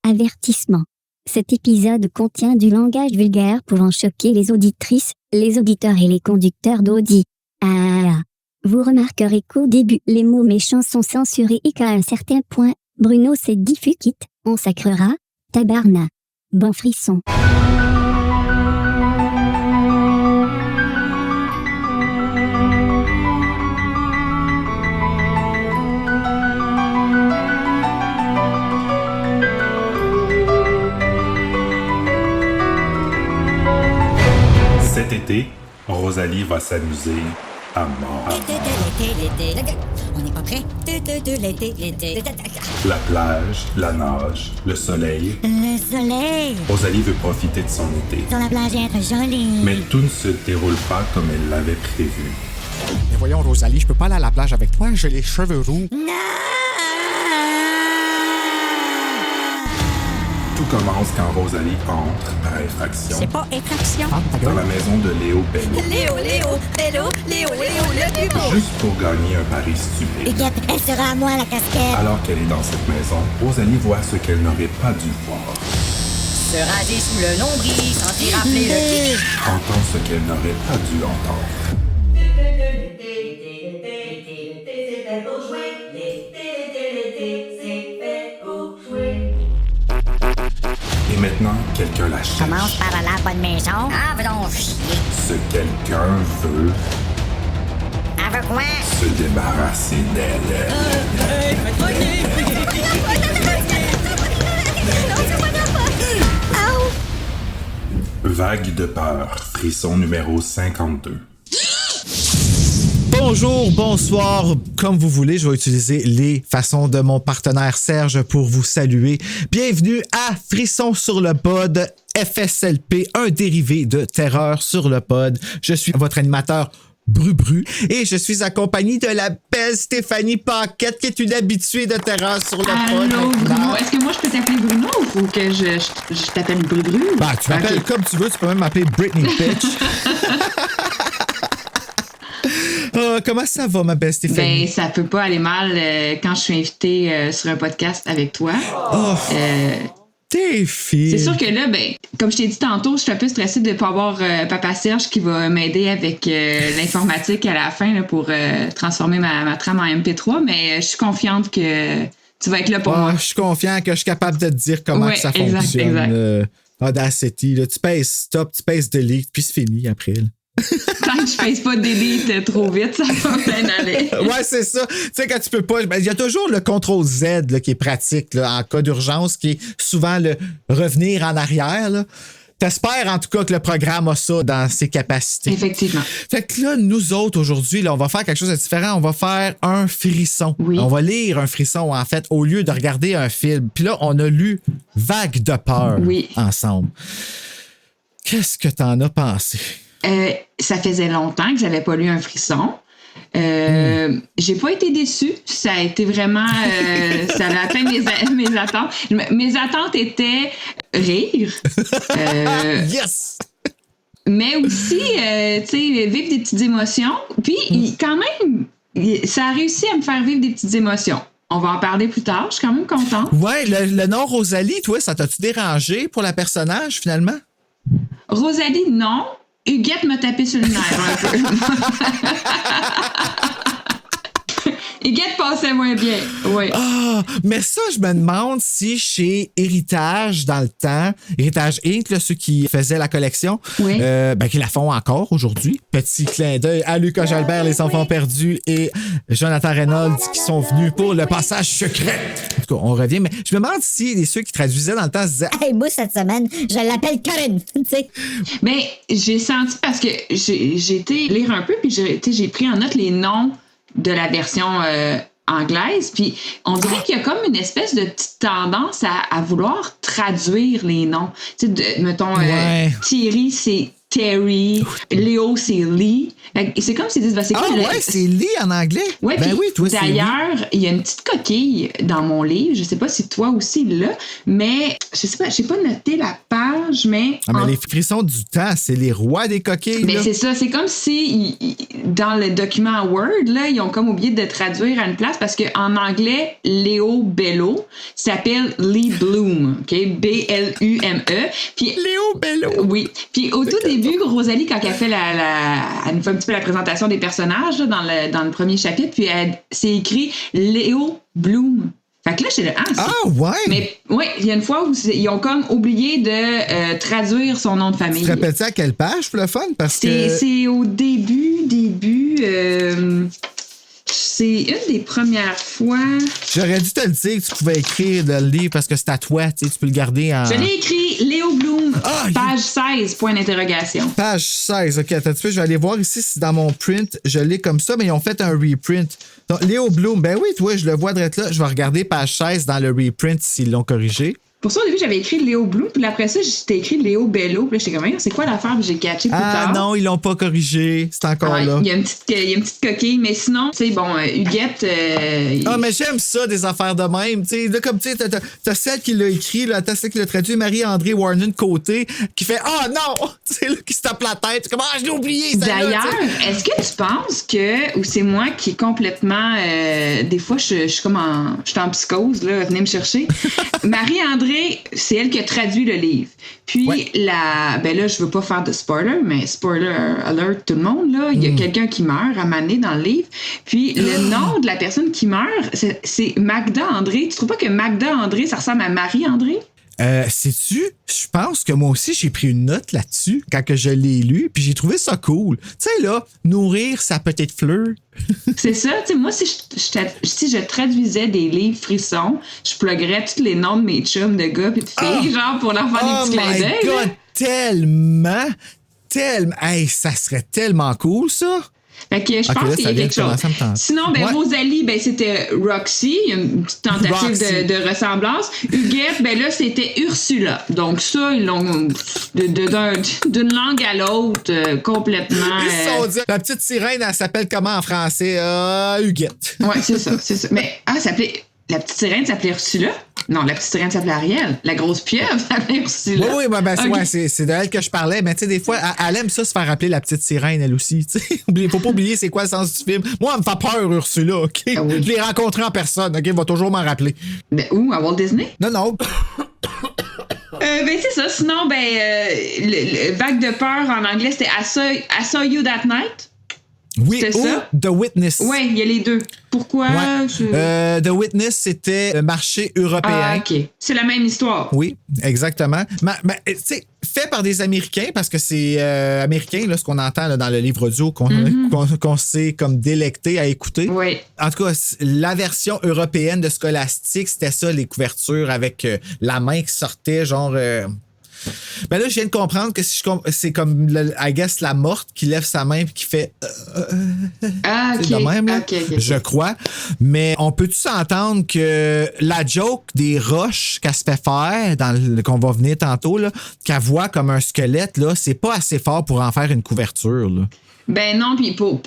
Avertissement. Cet épisode contient du langage vulgaire pouvant choquer les auditrices, les auditeurs et les conducteurs d'Audi. Vous remarquerez qu'au début, les mots méchants sont censurés et qu'à un certain point, Bruno s'est dit fuck it, on sacrera, tabarnak. Bon frisson. Cet été, Rosalie va s'amuser à mort. On n'est pas prêt? L'été. La plage, la nage, le soleil. Le soleil. Rosalie veut profiter de son été. Sur la plage et être jolie. Mais tout ne se déroule pas comme elle l'avait prévu. Mais voyons, Rosalie, je peux pas aller à la plage avec toi, j'ai les cheveux roux. Non! Tout commence quand Rosalie entre, par effraction, C'est pas effraction. dans la maison de Léo Bello, Léo, le plus beau. juste pour gagner un pari stupide. Huguette, elle sera à moi la casquette. Alors qu'elle est dans cette maison, Rosalie voit ce qu'elle n'aurait pas dû voir, Se raser sous le nombril sans y rappeler le pic. entend ce qu'elle n'aurait pas dû entendre. Et maintenant, quelqu'un la cherche. Commence par la bonne maison. Ah, va donc chier. Ce quelqu'un veut Avec quoi? se débarrasser d'elle. Vague de peur, frisson numéro 52. Bonjour, bonsoir, comme vous voulez, je vais utiliser les façons de mon partenaire Serge pour vous saluer. Bienvenue à Frisson sur le pod, FSLP, un dérivé de Terreur sur le pod. Je suis votre animateur Bru et je suis accompagné de la belle Stéphanie Paquette qui est une habituée de Terreur sur le pod. Allô, Bruno. Est-ce que moi je peux t'appeler Bruno ou faut que je t'appelle Bru? Bah, tu m'appelles comme tu veux, tu peux même m'appeler Britney Bitch. Comment ça va, ma belle Stéphanie? Ben, ça peut pas aller mal quand je suis invitée sur un podcast avec toi. T'es fille. C'est sûr que là, ben, comme je t'ai dit tantôt, je suis un peu stressée de ne pas avoir Papa Serge qui va m'aider avec l'informatique à la fin là, pour transformer ma trame en MP3, mais je suis confiante que tu vas être là pour moi. Je suis confiant que je suis capable de te dire comment que ça fonctionne. Exact. Audacity, là, tu pèses stop, tu pèses delete, puis c'est fini après. Là. Tant que je pèse pas delete trop vite, ça va bien aller. Ouais, c'est ça. Tu sais, quand tu peux pas. Il y a toujours le CTRL-Z là, qui est pratique là, en cas d'urgence, qui est souvent le revenir en arrière. Là. T'espères en tout cas que le programme a ça dans ses capacités. Effectivement. Fait que là, nous autres, aujourd'hui, là, on va faire quelque chose de différent. On va faire un frisson. Oui. On va lire un frisson, en fait, au lieu de regarder un film. Puis là, on a lu Vague de peur ensemble. Qu'est-ce que t'en as pensé? Ça faisait longtemps que j'avais pas lu un frisson. J'ai pas été déçue. Ça a été vraiment... ça a atteint mes attentes. Mes attentes étaient rire. Yes! Mais aussi, tu sais, vivre des petites émotions. Puis, quand même, ça a réussi à me faire vivre des petites émotions. On va en parler plus tard. Je suis quand même contente. Ouais, le nom Rosalie, toi, ça t'a-tu dérangé pour la personnage, finalement? Rosalie, non. Huguette m'a tapé sur le nerf un peu. Huguette passait moins bien, oui. Ah, mais ça, je me demande si chez Héritage, dans le temps, Héritage Inc., là, ceux qui faisaient la collection, Oui. qui la font encore aujourd'hui. Petit clin d'œil à Lucas Jalbert, Les Enfants perdus, et Jonathan Reynolds qui sont venus pour le passage secret. En tout cas, on revient, mais je me demande si ceux qui traduisaient dans le temps se disaient Hey, moi, cette semaine, je l'appelle Karen, tu sais. Mais j'ai senti, parce que j'ai été lire un peu, puis j'ai pris en note les noms de la version anglaise, puis on dirait qu'il y a comme une espèce de petite tendance à vouloir traduire les noms. Tu sais, mettons, Ouais. Thierry, c'est Terry. Léo, c'est Lee. Et c'est comme s'ils disent, c'est quoi? Ouais, c'est Lee en anglais. Ouais, ben oui, toi, c'est Lee. d'ailleurs, il y a une petite coquille dans mon livre. Je sais pas si toi aussi là, mais je sais pas, j'ai pas noté la page, mais. Ah, mais les frissons du temps, c'est les rois des coquilles. Mais là. c'est ça, c'est comme si dans le document Word, là, ils ont comme oublié de traduire à une place parce qu'en anglais, Léo Bello s'appelle Lee Bloom, OK? B-L-U-M-E. Puis, Léo Bello. oui. Puis au tout début, Rosalie, quand elle fait elle nous fait un petit peu la présentation des personnages là, dans le premier chapitre, puis c'est écrit Léo Bloom. Fait que là, j'étais là, ouais. Mais oui, il y a une fois où ils ont comme oublié de traduire son nom de famille. Tu te rappelles-tu à quelle page pour le fun? Parce que... C'est au début. C'est une des premières fois. J'aurais dû te le dire que tu pouvais écrire dans le livre parce que c'est à toi, tu peux le garder en... Je l'ai écrit Léo Bloom, page 16, point d'interrogation. Page 16, OK, attends un petit peu, je vais aller voir ici si dans mon print, je l'ai comme ça, mais ils ont fait un reprint. Donc, Léo Bloom, ben oui, toi, je le vois direct là. Je vais regarder page 16 dans le reprint s'ils l'ont corrigé. Pour ça, au début, j'avais écrit Léo Bloom, puis après ça, j'étais écrit Léo Bello, puis là, j'étais comme, c'est quoi l'affaire, puis j'ai catché plus tard. Ah non, ils l'ont pas corrigé, c'est encore là. Il y a une petite coquille, mais sinon, tu sais, bon, Huguette... mais j'aime ça, des affaires de même. Tu sais, là, comme tu sais, t'as celle qui l'a écrit, là, t'as celle qui l'a traduit, Marie-André Warren Côté, qui fait « Ah non! » Tu sais, qui se tape la tête. C'est comme « Ah, je l'ai oublié! » D'ailleurs, est-ce que tu penses que, ou c'est moi qui est complètement... des fois, je suis comme je suis en psychose, là, venez me chercher. Marie-André, c'est elle qui a traduit le livre. Puis, ben là, je veux pas faire de spoiler, mais spoiler alert tout le monde, là. Il y a quelqu'un qui meurt à Mané dans le livre. Puis, le nom de la personne qui meurt, c'est Magda André. Tu trouves pas que Magda André, ça ressemble à Marie-André? Sais-tu, je pense que moi aussi, j'ai pris une note là-dessus quand que je l'ai lu, puis j'ai trouvé ça cool. Tu sais, là, nourrir sa petite fleur. C'est ça, tu sais, moi, si je traduisais des livres frissons, je pluguerais tous les noms de mes chums de gars et de filles, genre, pour leur faire des petits clins d'œil. Oh my God, tellement. Hey, ça serait tellement cool, ça. Fait que je pense qu'il y a quelque chose. Sinon, ben, Rosalie, ben, c'était Roxy. Il y a une petite tentative de ressemblance. Huguette, ben là, c'était Ursula. Donc ça, ils l'ont d'une langue à l'autre complètement. La petite sirène, elle s'appelle comment en français? Huguette. Ouais, c'est ça. Mais, la petite sirène s'appelait Ursula? Non, la petite sirène s'appelait Ariel. La grosse pieuvre s'appelait Ursula. Oui, c'est de elle que je parlais. Mais tu sais, des fois, elle aime ça se faire appeler la petite sirène, elle aussi. Faut pas oublier c'est quoi le sens du film. Moi, elle me fait peur, Ursula, OK? Ah oui. Je l'ai rencontrée en personne, OK? Elle va toujours m'en rappeler. Ben, où? À Walt Disney? Non. Ben, c'est ça. Sinon, le vague de peur en anglais, c'était I saw you that night. Oui, ou ça? The Witness. Oui, il y a les deux. Pourquoi? Ouais. The Witness, c'était le marché européen. Ah, OK. C'est la même histoire. Oui, exactement. Mais tu sais, fait par des Américains, parce que c'est américain, là, ce qu'on entend là, dans le livre audio, qu'on s'est comme délecté à écouter. Oui. En tout cas, la version européenne de Scholastic, c'était ça, les couvertures avec la main qui sortait, genre... Ben là, je viens de comprendre que c'est comme, I guess, la morte qui lève sa main et qui fait... OK. De même, là, okay. Je crois. Mais on peut-tu s'entendre que la joke des roches qu'elle se fait faire, qu'on va venir tantôt, là, qu'elle voit comme un squelette, là, c'est pas assez fort pour en faire une couverture, là. Ben non, puis pour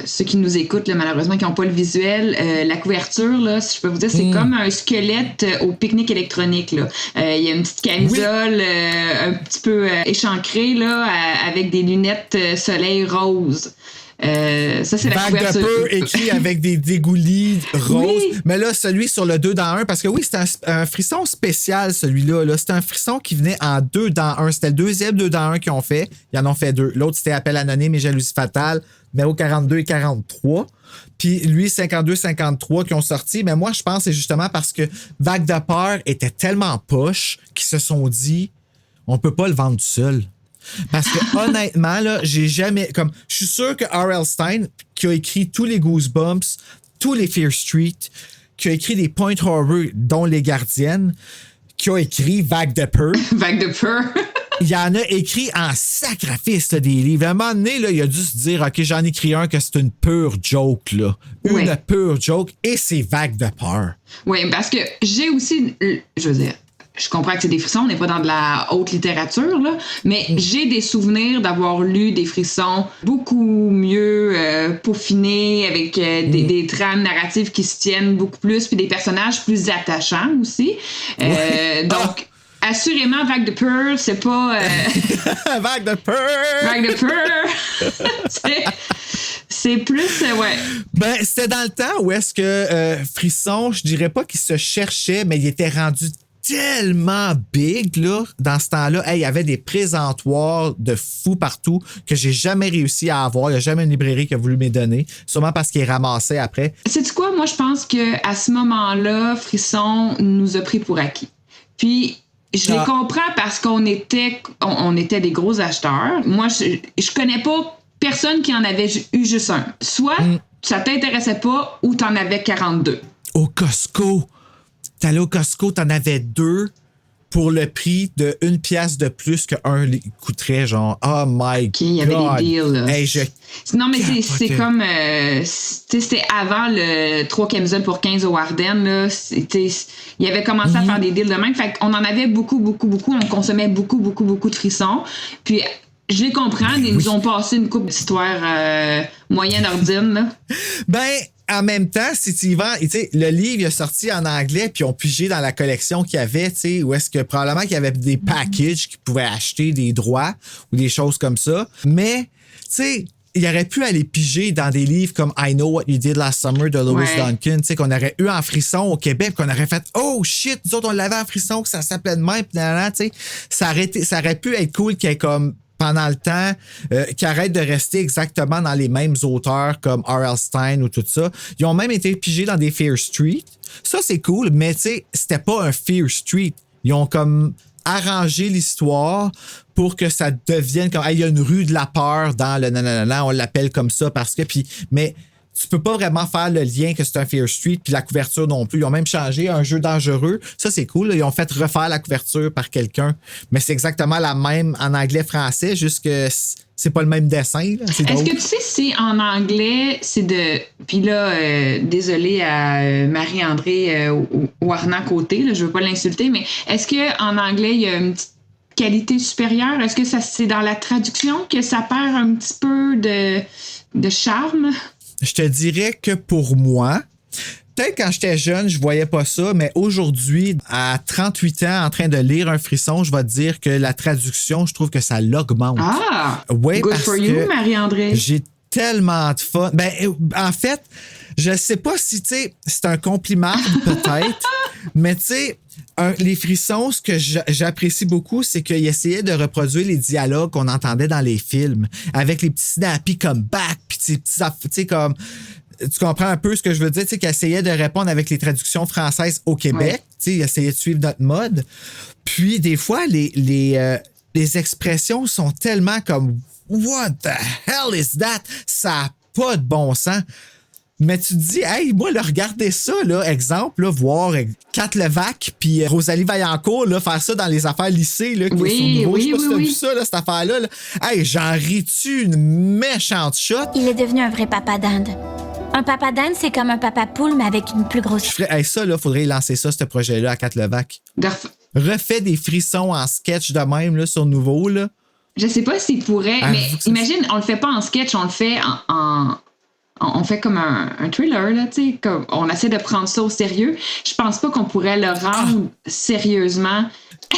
ceux qui nous écoutent, là, malheureusement, qui n'ont pas le visuel, la couverture, là, si je peux vous dire, c'est comme un squelette au pique-nique électronique. Il y a une petite camisole un petit peu échancrée là, avec des lunettes soleil rose. Ça, c'est la couverture. Vague de peur écrit avec des dégoulis roses. Oui. Mais là, celui sur le 2 dans 1, parce que oui, c'était un frisson spécial, celui-là. Là. C'était un frisson qui venait en 2 dans 1. C'était le deuxième 2 dans 1 qu'ils ont fait. Ils en ont fait 2. L'autre, c'était Appel anonyme et jalousie fatale, numéro 42 et 43. Puis lui, 52-53 qui ont sorti. Mais moi, je pense que c'est justement parce que Vague de peur était tellement poche qu'ils se sont dit, on peut pas le vendre tout seul. Parce que honnêtement, là, j'ai jamais. Comme, je suis sûr que R.L. Stein, qui a écrit tous les Goosebumps, tous les Fear Street, qui a écrit des Point Horror, dont Les Gardiennes, qui a écrit Vague de peur. Vague de peur. Il y en a écrit en sacrifice là, des livres. À un moment donné, là, il a dû se dire, OK, j'en ai écrit un que c'est une pure joke, là. Une pure joke, et c'est Vague de peur. Oui, parce que j'ai aussi, je veux dire, je comprends que c'est des frissons, on n'est pas dans de la haute littérature, là, mais j'ai des souvenirs d'avoir lu des frissons beaucoup mieux peaufinés, avec des trames narratives qui se tiennent beaucoup plus, puis des personnages plus attachants aussi. Donc, assurément, Vague de peur, c'est pas... Vague de peur! Vague de peur! C'est plus, ouais. Ben, c'était dans le temps où est-ce que Frisson, je dirais pas qu'il se cherchait, mais il était rendu tellement big, là, dans ce temps-là. Hey, il y avait des présentoirs de fous partout que j'ai jamais réussi à avoir. Il n'y a jamais une librairie qui a voulu me donner. Sûrement parce qu'il ramassait après. Sais-tu quoi? Moi, je pense qu'à ce moment-là, Frisson nous a pris pour acquis. Puis, je les comprends parce qu'on était des gros acheteurs. Moi, je connais pas personne qui en avait eu juste un. Soit ça t'intéressait pas ou t'en avais 42. Au Costco. T'allais au Costco, t'en avais 2 pour le prix de 1 pièce de plus qu'un coûterait, genre, oh my God. Il y avait des deals, là. Hey, non, mais c'est comme, c'était avant le 3 camisoles pour 15 au Warden, là. Il avait commencé à faire des deals de même. Fait qu'on en avait beaucoup. On consommait beaucoup de frissons. Puis, je les comprends, ils nous ont passé une couple d'histoires moyenne ordine, là. Ben, en même temps, si tu y vas, tu sais, le livre il est sorti en anglais, puis on pigé dans la collection qu'il y avait, tu sais, où est-ce que probablement qu'il y avait des packages qui pouvaient acheter des droits ou des choses comme ça. Mais, tu sais, il aurait pu aller piger dans des livres comme I Know What You Did Last Summer de Lois Duncan, tu sais, qu'on aurait eu en frisson au Québec, qu'on aurait fait oh shit, nous autres on l'avait en frisson, que ça s'appelait de même, puis tu sais, ça aurait pu être cool qu'il y ait comme pendant le temps, qui arrêtent de rester exactement dans les mêmes auteurs comme R.L. Stein ou tout ça. Ils ont même été pigés dans des Fear Street. Ça, c'est cool, mais tu sais, c'était pas un Fear Street. Ils ont comme arrangé l'histoire pour que ça devienne comme, il y a une rue de la peur dans le nanana, on l'appelle comme ça parce que, mais tu peux pas vraiment faire le lien que c'est un Fear Street puis la couverture non plus. Ils ont même changé un jeu dangereux. Ça, c'est cool. Là. Ils ont fait refaire la couverture par quelqu'un. Mais c'est exactement la même en anglais-français, juste que c'est pas le même dessin. Là. Est-ce que tu sais si en anglais, c'est de... Puis là, désolé à Marie-André Warnant-Côté, là, je veux pas l'insulter, mais est-ce qu'en anglais, il y a une petite qualité supérieure? Est-ce que c'est dans la traduction que ça perd un petit peu de charme? Je te dirais que pour moi, peut-être quand j'étais jeune, je voyais pas ça, mais aujourd'hui, à 38 ans, en train de lire un frisson, je vais te dire que la traduction, je trouve que ça l'augmente. Ah! Ouais, good for you, Marie-André. J'ai tellement de fun. Ben, en fait, je sais pas si, tu sais, c'est un compliment, peut-être, mais tu sais, les frissons, ce que j'apprécie beaucoup, c'est qu'il essayait de reproduire les dialogues qu'on entendait dans les films, avec les petits snappy comme back, puis tu sais, comme... Tu comprends un peu ce que je veux dire, tu sais, qu'il essayait de répondre avec les traductions françaises au Québec, tu sais, il essayait de suivre notre mode. Puis, des fois, les expressions sont tellement comme « What the hell is that? » Ça n'a pas de bon sens. Mais tu te dis, hey, moi, là, regardez ça, là, exemple, là, voir Kat Levac puis Rosalie Vaillancourt, là, faire ça dans les affaires lycée, là, qui sont nouveaux. Je sais pas si t'as vu ça, là, cette affaire-là. Là. Hey, j'en ris-tu une méchante shot? Il est devenu un vrai papa d'Inde. Un papa d'Inde, c'est comme un papa poule, mais avec une plus grosse... Je ferais, hey, ça, là, faudrait lancer ça, ce projet-là, à Kat Levac. Refait des frissons en sketch de même, là, sur nouveau, là. Je sais pas s'il pourrait, mais imagine, on le fait pas en sketch, on le fait on fait comme un thriller, là, tu sais, comme on essaie de prendre ça au sérieux. Je pense pas qu'on pourrait le rendre sérieusement.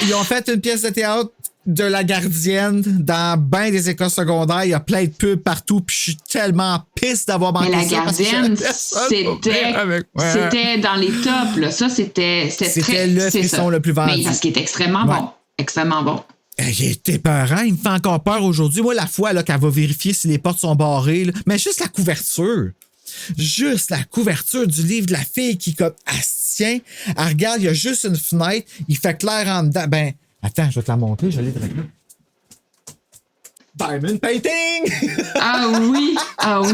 Ils ont fait une pièce de théâtre de La Gardienne dans ben des écoles secondaires. Il y a plein de pubs partout, puis je suis tellement pisse d'avoir manqué ça. Mais La Gardienne, c'était dans les tops, là. Ça, c'était le frisson le plus vendu. Mais parce qu'il est extrêmement bon. Extrêmement bon. Il était peurant, il me fait encore peur aujourd'hui. Moi, la fois là, qu'elle va vérifier si les portes sont barrées, là, mais juste la couverture. Juste la couverture du livre de la fille qui, comme, elle se tient, elle regarde, il y a juste une fenêtre, il fait clair en dedans. Ben, attends, je vais te la montrer, je l'ai direct là. Diamond Painting! Ah oui,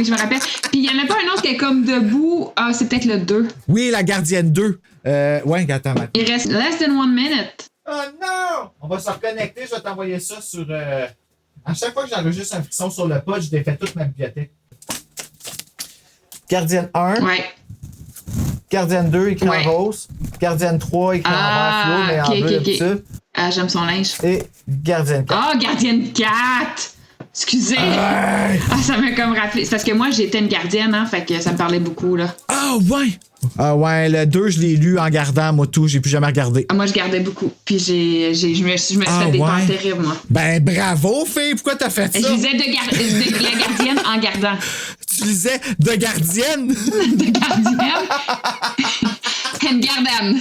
je me rappelle. Puis il y en a pas un autre qui est comme debout. Ah, c'est peut-être le 2. Oui, La Gardienne 2. Ouais, attends. Il reste less than 1 minute. Oh non! On va se reconnecter, je vais t'envoyer ça sur... À chaque fois que j'enregistre un frisson sur le pod, je défais toute ma bibliothèque. Gardienne 1. Ouais. Gardienne 2, écrit Ouais. en rose. Gardienne 3, écrit en vert fluo, mais en bleu d'habitude. Ah, j'aime son linge. Et Gardienne 4. Ah, gardienne 4! Excusez! Ah, ça m'a comme rappelé. C'est parce que moi, j'étais une gardienne, hein, fait que ça me parlait beaucoup, là. Ah, ouais! Ah, ouais, le 2, je l'ai lu en gardant, moi, tout. J'ai plus jamais regardé. Ah, moi, je gardais beaucoup. Puis je me suis fait des temps terribles, moi. Ben, bravo, fille! Pourquoi t'as fait ça? Je lisais de la gardienne en gardant. Tu lisais de gardienne? De gardienne? Une gardienne.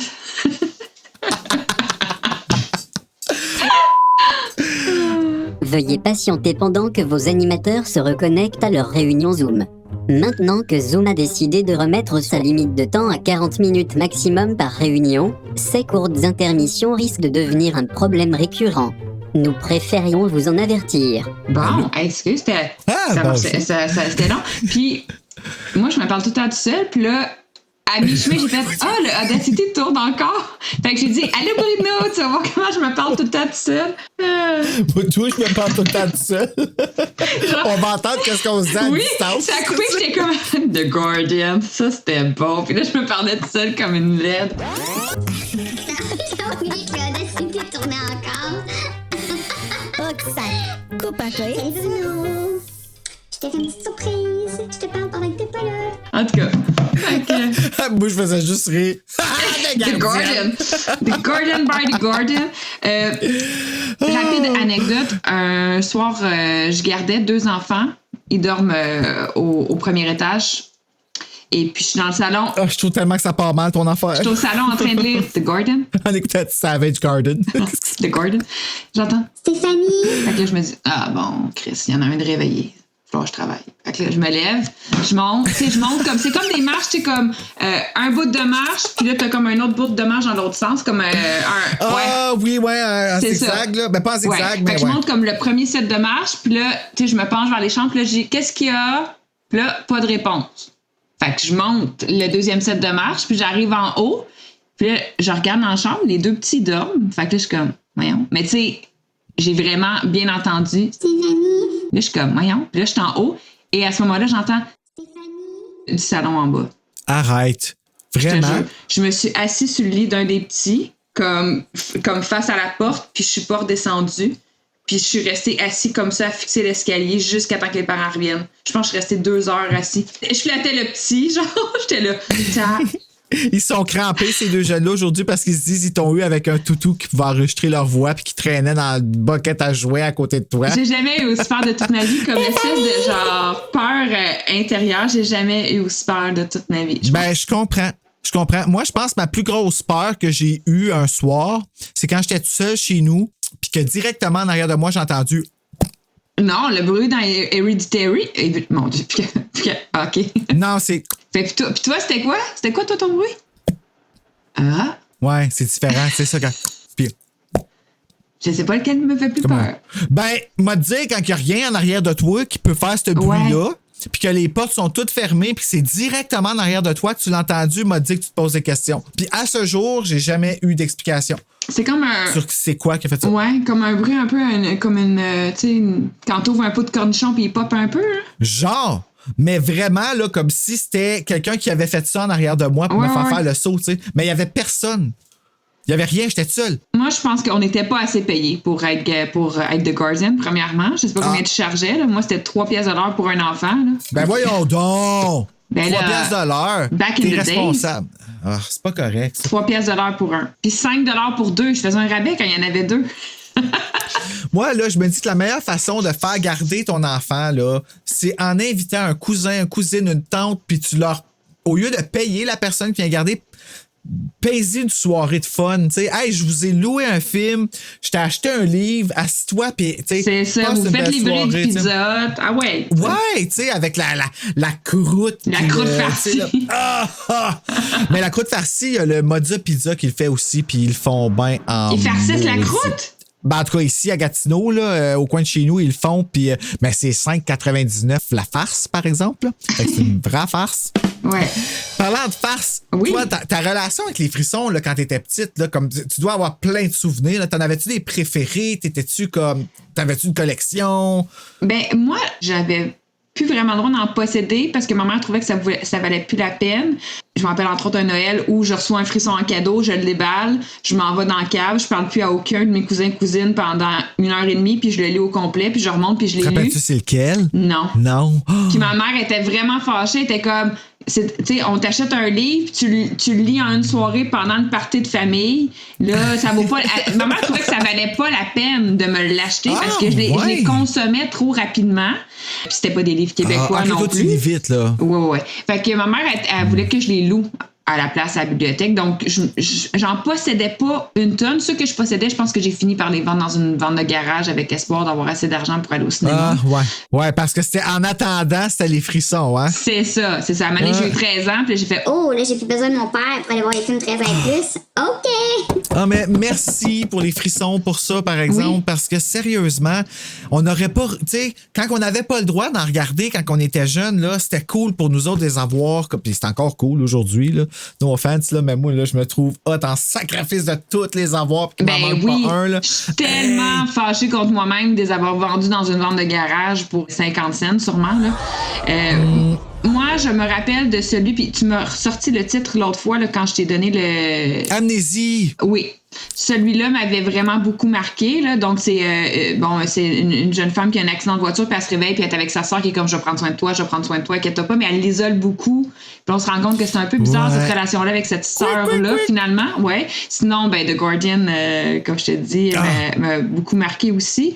Veuillez patienter pendant que vos animateurs se reconnectent à leur réunion Zoom. Maintenant que Zoom a décidé de remettre sa limite de temps à 40 minutes maximum par réunion, ces courtes intermissions risquent de devenir un problème récurrent. Nous préférions vous en avertir. Bon, excuse, c'était c'était long. Puis, moi, je me parle tout le temps tout seul. Puis là, à mi-chemin, j'ai fait « Ah, le Audacity tourne encore! » Fait que j'ai dit « Allô, Bruno, tu vas voir comment je me parle tout le temps tout seul. Moi, toi, je me parle tout le temps tout seul. On va entendre qu'est-ce qu'on se dit à distance. Ça a coupé, j'étais comme « The Guardian, ça c'était bon. » Puis là, je me parlais tout seul comme une laide. J'ai oublié que Audacity tournait encore. Oh, que ça coupe un peu. Salut, Bruno. Je t'ai fait une petite surprise. Je te parle pendant que t'es pas là. En tout cas, Moi, je faisais juste rire. The Guardian. The Guardian by The Guardian. Rapide anecdote. Un soir, je gardais 2 enfants. Ils dorment au premier étage. Et puis, je suis dans le salon. Oh, je trouve tellement que ça part mal, ton affaire. Je suis au salon en train de lire The Guardian. On écoutait Savage Garden. The Guardian. J'entends. Stéphanie. Fait que là, je me dis, ah bon, Chris, il y en a un de réveillé. Faut que je travaille. Fait que là, je me lève, je monte. Tu sais, je monte comme, c'est comme des marches, tu sais, comme un bout de marche, puis là, t'as comme un autre bout de marche dans l'autre sens, comme Ah, oui, un C'est zigzag, là. Ben, pas en zigzag, ouais. mais fait que je monte comme le premier set de marche, puis là, tu sais, je me penche vers les chambres, puis là, je dis, qu'est-ce qu'il y a? Puis là, pas de réponse. Fait que je monte le deuxième set de marche, puis j'arrive en haut, puis là, je regarde dans la chambre, les 2 petits dorment. Fait que là, je suis comme, voyons. Mais tu sais, j'ai vraiment bien entendu. Stéphanie. Là, je suis comme, voyons. Puis là, je suis en haut, et à ce moment-là, j'entends Stéphanie. du salon en bas. Arrête. Je te Vraiment? jure. Je me suis assise sur le lit d'un des petits, comme face à la porte, puis je suis pas redescendue. Puis je suis restée assis comme ça, à fixer l'escalier jusqu'à temps que les parents reviennent. Je pense que je suis restée 2 heures assis. Je flattais le petit, genre, j'étais là. Ils sont crampés, ces 2 jeunes-là, aujourd'hui, parce qu'ils se disent qu'ils t'ont eu avec un toutou qui pouvait enregistrer leur voix puis qui traînait dans le bucket à jouer à côté de toi. J'ai jamais eu aussi peur de toute ma vie, comme espèce de genre peur intérieure. J'ai jamais eu aussi peur de toute ma vie. Ben, je comprends. Moi, je pense que ma plus grosse peur que j'ai eue un soir, c'est quand j'étais tout seul chez nous, puis que directement en arrière de moi, j'ai entendu. Non, le bruit dans Hereditary. Mon Dieu, OK. Non, c'est. Puis toi, c'était quoi? C'était quoi, toi, ton bruit? Ah. Ouais, c'est différent, c'est ça. Puis, Je sais pas lequel me fait plus peur. ben, m'a dit quand il n'y a rien en arrière de toi qui peut faire ce bruit-là, puis que les portes sont toutes fermées, puis que c'est directement en arrière de toi que tu l'as entendu, m'a dit que tu te poses des questions. Puis à ce jour, j'ai jamais eu d'explication. C'est comme un. Sur c'est quoi qui a fait ça? Ouais, comme un bruit un peu, comme une. Tu sais, quand t'ouvres un pot de cornichon puis il pop un peu, là. Genre! Mais vraiment, là, comme si c'était quelqu'un qui avait fait ça en arrière de moi pour me faire le saut, tu sais. Mais il y avait personne. Il y avait rien, j'étais seul. Moi, je pense qu'on n'était pas assez payé pour être The Guardian, premièrement. Je sais pas combien tu chargeais, là. Moi, c'était 3 pièces de l'heure pour un enfant, là. Ben voyons donc! Ben 3 là, pièces de l'heure. back in T'es the responsable. Ah, c'est pas correct. 3 pièces de l'heure pour un. Puis 5 de l'heure pour 2. Je faisais un rabais quand il y en avait 2. Moi, là, je me dis que la meilleure façon de faire garder ton enfant, là, c'est en invitant un cousin, une cousine, une tante, puis tu leur... Au lieu de payer la personne qui vient garder, paye-y une soirée de fun. Tu sais, hey, je vous ai loué un film, je t'ai acheté un livre, assis-toi, puis tu sais... C'est ça, vous faites livrer du pizza. Ah ouais. Ouais, tu sais, avec la croûte. La croûte farcie. Mais la croûte farcie, il y a le Mozza Pizza qui le fait aussi, puis ils le font bien en... Ils farcissent la croûte? Ben, en tout cas, ici, à Gatineau, là, au coin de chez nous, ils le font, puis ben, c'est 5,99 la farce, par exemple. Fait que c'est une vraie farce. Ouais. Parlant de farce, oui. Toi, ta relation avec les frissons, là, quand t'étais petite, là, comme tu dois avoir plein de souvenirs. Là, t'en avais-tu des préférés? T'avais-tu une collection? Ben, moi, j'avais plus vraiment le droit d'en posséder parce que ma mère trouvait que ça valait plus la peine. Je me rappelle entre autres un Noël où je reçois un frisson en cadeau, je le déballe, je m'en vais dans la cave, je parle plus à aucun de mes cousins et cousines pendant 1h30, puis je le lis au complet, puis je remonte, puis je l'ai lu. Rappelles-tu c'est lequel? Non. Non. Oh. Puis ma mère était vraiment fâchée, elle était comme... Tu sais, on t'achète un livre, tu le lis en une soirée pendant une partie de famille. Là, ça vaut pas... Ma mère trouvait que ça valait pas la peine de me l'acheter parce que je les consommais trop rapidement. Puis c'était pas des livres québécois non plus. Tu lis vite, là. Ouais. Fait que ma mère, elle voulait que je les loue à la place à la bibliothèque. Donc, j'en possédais pas une tonne. Ceux que je possédais, je pense que j'ai fini par les vendre dans une vente de garage avec espoir d'avoir assez d'argent pour aller au cinéma. Ah, ouais. Ouais, parce que c'était en attendant, c'était les frissons, hein? C'est ça. À un moment donné, j'ai eu 13 ans, puis là, j'ai fait... Oh, là, j'ai plus besoin de mon père pour aller voir les films 13 ans et plus. OK! Ah, mais merci pour les frissons, pour ça, par exemple, parce que sérieusement, on n'aurait pas... Tu sais, quand on n'avait pas le droit d'en regarder quand on était jeune, là, c'était cool pour nous autres de les avoir, puis c'est encore cool aujourd'hui, là. No offense, là, mais moi, là, je me trouve hot en sacrifice de toutes les avoir, puis qu'il m'en manque pas un, là. Je suis tellement fâchée contre moi-même de les avoir vendus dans une vente de garage pour 50 cents, sûrement, là. Moi, je me rappelle de celui, puis tu m'as ressorti le titre l'autre fois là, quand je t'ai donné le... Amnésie! Oui. Celui-là m'avait vraiment beaucoup marqué. Là. Donc, c'est une jeune femme qui a un accident de voiture, puis elle se réveille, puis elle est avec sa soeur qui est comme « je vais prendre soin de toi, inquiète-toi pas », mais elle l'isole beaucoup. Puis on se rend compte que c'est un peu bizarre, cette relation-là avec cette sœur-là, finalement. Ouais. Sinon, The Guardian, comme je te dis, m'a beaucoup marqué aussi.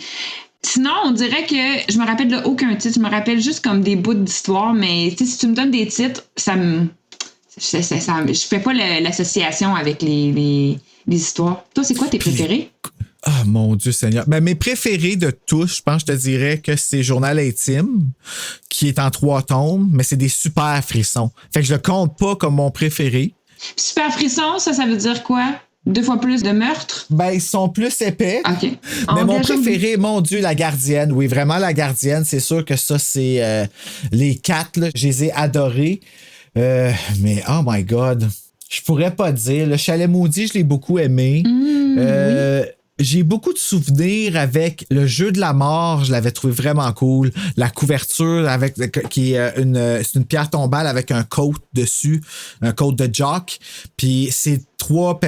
Sinon, on dirait que je me rappelle de aucun titre. Je me rappelle juste comme des bouts d'histoire, mais si tu me donnes des titres, je fais pas l'association avec les histoires. Toi, c'est quoi tes préférés? Ah, mon Dieu Seigneur. Mes préférés de tous, je pense, je te dirais que c'est Journal intime, qui est en 3 tomes, mais c'est des super frissons. Fait que je le compte pas comme mon préféré. Super frisson, ça veut dire quoi? 2 fois plus de meurtres? Ils sont plus épais. OK. Mais mon préféré, mon Dieu, La Gardienne. Oui, vraiment, La Gardienne. C'est sûr que ça, c'est les 4, là. Je les ai adorés. Mais, oh my God. Je pourrais pas dire. Le Chalet maudit, je l'ai beaucoup aimé. Oui. J'ai beaucoup de souvenirs avec le jeu de la mort. Je l'avais trouvé vraiment cool. La couverture qui est c'est une pierre tombale avec un côte dessus, un côte de jock. Puis c'est 3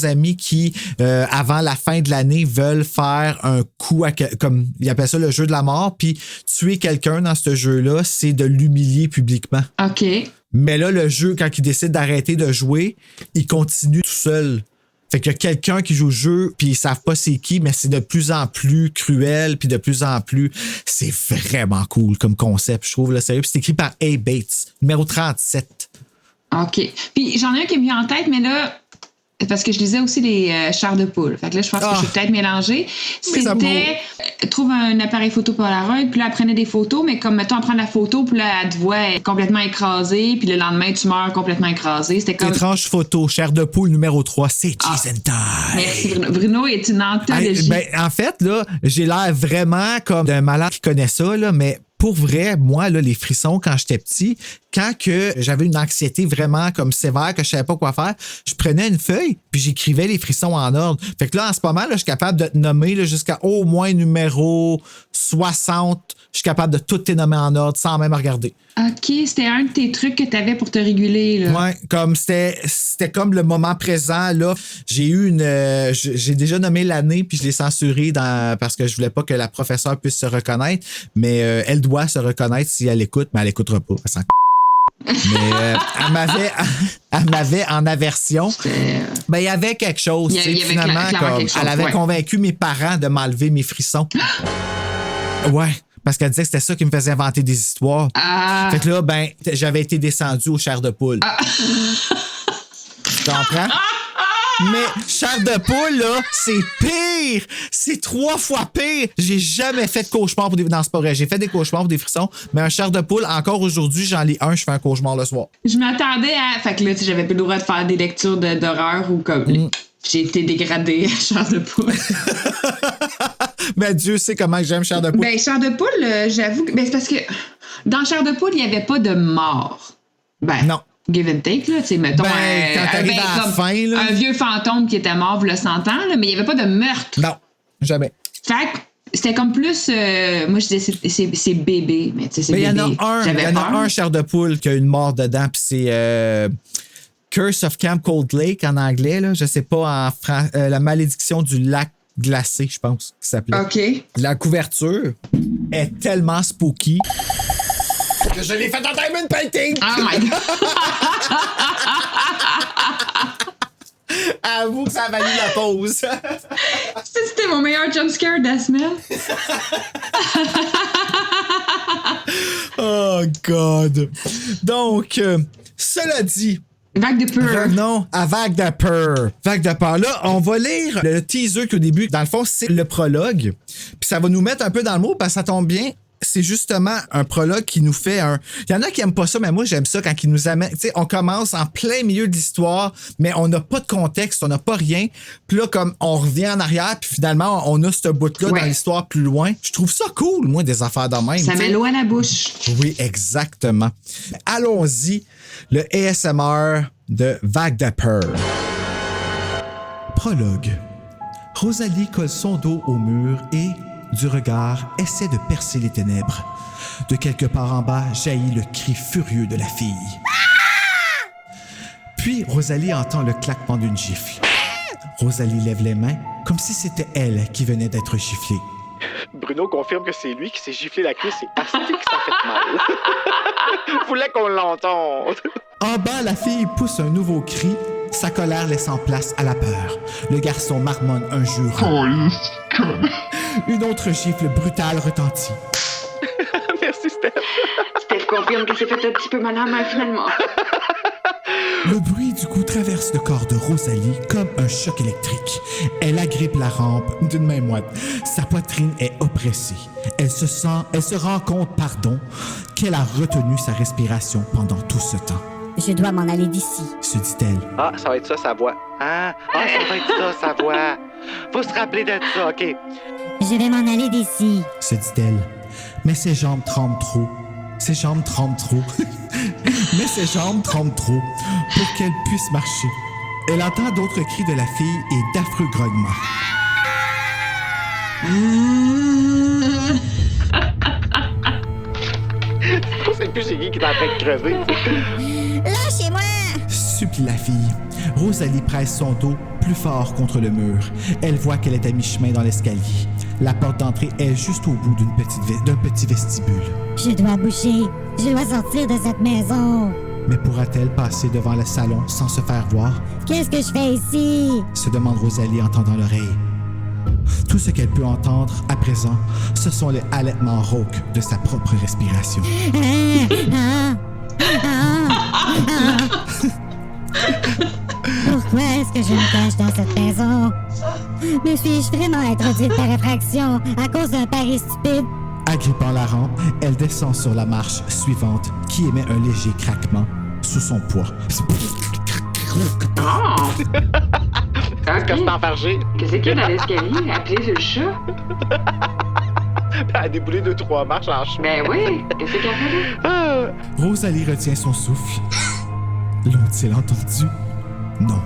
amis qui, avant la fin de l'année, veulent faire un coup comme ils appellent ça le jeu de la mort. Puis tuer quelqu'un dans ce jeu-là, c'est de l'humilier publiquement. OK. Mais là, le jeu, quand il décide d'arrêter de jouer, il continue tout seul. Fait qu'il y a quelqu'un qui joue le jeu, puis ils savent pas c'est qui, mais c'est de plus en plus cruel, puis de plus en plus... C'est vraiment cool comme concept, je trouve, là, sérieux. Puis c'est écrit par A. Bates, numéro 37. OK. Puis j'en ai un qui me vient en tête, mais là... Parce que je lisais aussi les chars de poule. Fait que là, je pense que je suis peut-être mélangée. C'était trouve un appareil photo Polaroid, puis là, elle prenait des photos, mais comme, mettons, elle prend la photo, puis là, elle te voit complètement écrasée, puis le lendemain, tu meurs complètement écrasé. C'était comme... Étrange photo, chair de poule numéro 3, c'est Jason Time. Merci, Bruno. Bruno est une anthologie. En fait, là, j'ai l'air vraiment comme d'un malade qui connaît ça, là, mais pour vrai, moi, là, les frissons, quand j'étais petit, quand que j'avais une anxiété vraiment comme sévère, que je savais pas quoi faire, je prenais une feuille puis j'écrivais les frissons en ordre. Fait que là, en ce moment, là, je suis capable de te nommer là, jusqu'à au moins numéro 60. Je suis capable de tout te nommer en ordre sans même regarder. OK, c'était un de tes trucs que tu avais pour te réguler, là. Ouais, comme c'était comme le moment présent, là. J'ai eu j'ai déjà nommé l'année puis je l'ai censuré parce que je voulais pas que la professeure puisse se reconnaître, mais elle doit se reconnaître si elle écoute, mais elle écoutera pas. Elle s'en mais elle m'avait en aversion. Il y avait quelque chose. Finalement, comme, elle avait convaincu mes parents de m'enlever mes frissons. Ouais. Parce qu'elle disait que c'était ça qui me faisait inventer des histoires. Fait que là, j'avais été descendu au chair de poule. Tu comprends? Mais chair de poule, là, c'est pire! C'est 3 fois pire! J'ai jamais fait de cauchemar pour des... Non, c'est pas vrai. J'ai fait des cauchemars pour des frissons, mais un chair de poule, encore aujourd'hui, j'en lis un, je fais un cauchemar le soir. Je m'attendais à... Fait que là, j'avais plus le droit de faire des lectures d'horreur ou comme... J'ai été dégradée à chair de poule. Mais Dieu sait comment j'aime chair de poule. Chair de poule, j'avoue que... c'est parce que dans chair de poule, il n'y avait pas de mort. Non. Give and take, là, tu sais, mettons, quand t'arrives à la fin, là. Un vieux fantôme qui était mort, le 100 ans, là, mais il n'y avait pas de meurtre. Non, jamais. Fait c'était comme plus. Moi, je disais c'est bébé, mais tu sais, c'est Mais bébé. il y en a un chair de poule qui a une mort dedans, puis c'est Curse of Camp Cold Lake en anglais, là. Je sais pas, la malédiction du lac glacé, je pense, qu'il s'appelait. OK. La couverture est tellement spooky que je l'ai fait en diamond painting! Oh my God! Avoue que ça a valu la pause. C'était mon meilleur jumpscare de la semaine. Oh, God. Donc, cela dit... Vague de peur. Non, à Vague de peur. Vague de peur. Là, on va lire le teaser qu'au début, dans le fond, c'est le prologue. Puis ça va nous mettre un peu dans le mot parce que ça tombe bien. C'est justement un prologue qui nous fait un... Il y en a qui aiment pas ça, mais moi, j'aime ça quand il nous amène... Tu sais, on commence en plein milieu de l'histoire, mais on n'a pas de contexte, on n'a pas rien. Puis là, comme on revient en arrière, puis finalement, on a ce bout-là dans l'histoire plus loin. Je trouve ça cool, moi, des affaires de même. Ça met l'eau à la bouche. Oui, exactement. Allons-y. Le ASMR de Vague de peur. Prologue. Rosalie colle son dos au mur et... du regard, essaie de percer les ténèbres. De quelque part en bas, jaillit le cri furieux de la fille. Puis, Rosalie entend le claquement d'une gifle. Rosalie lève les mains, comme si c'était elle qui venait d'être giflée. Bruno confirme que c'est lui qui s'est giflé la cuisse et astique que ça fait mal. Voulait qu'on l'entende. En bas, la fille pousse un nouveau cri, sa colère laissant place à la peur. Le garçon marmonne un jurant. Une autre gifle brutale retentit. Merci, Steph. Steph confirme qu'il s'est fait un petit peu mal à la main, finalement. Le bruit du coup traverse le corps de Rosalie comme un choc électrique. Elle agrippe la rampe d'une main moite. Sa poitrine est oppressée. Elle se rend compte, qu'elle a retenu sa respiration pendant tout ce temps. Je dois m'en aller d'ici, se dit-elle. Ah, ça va être ça, sa voix. Ça va être ça, sa voix. Faut se rappeler de ça, OK. Je vais m'en aller d'ici, se dit-elle. Mais ses jambes tremblent trop. Ses jambes tremblent trop. Mais ses jambes tremblent trop pour qu'elle puisse marcher. Elle entend d'autres cris de la fille et d'affreux grognements. Je sais plus c'est qui est en train de crever. Lâchez-moi! Supplie la fille. Rosalie presse son dos plus fort contre le mur. Elle voit qu'elle est à mi-chemin dans l'escalier. La porte d'entrée est juste au bout d'un petit vestibule. Je dois bouger. Je dois sortir de cette maison. Mais pourra-t-elle passer devant le salon sans se faire voir? Qu'est-ce que je fais ici? Se demande Rosalie en tendant l'oreille. Tout ce qu'elle peut entendre à présent, ce sont les halètements rauques de sa propre respiration. Pourquoi est-ce que je me cache dans cette maison? Me suis-je vraiment introduite par effraction à cause d'un pari stupide? Agrippant la rampe, elle descend sur la marche suivante qui émet un léger craquement sous son poids. Qu'est-ce que c'est enfargé? Qu'est-ce qu'il y a dans l'escalier? Appuyez sur le chat? Elle a déboulé 2-3 marches en chemin. Ben oui, qu'est-ce qu'elle fait là? Rosalie retient son souffle. L'ont-ils entendu? Non.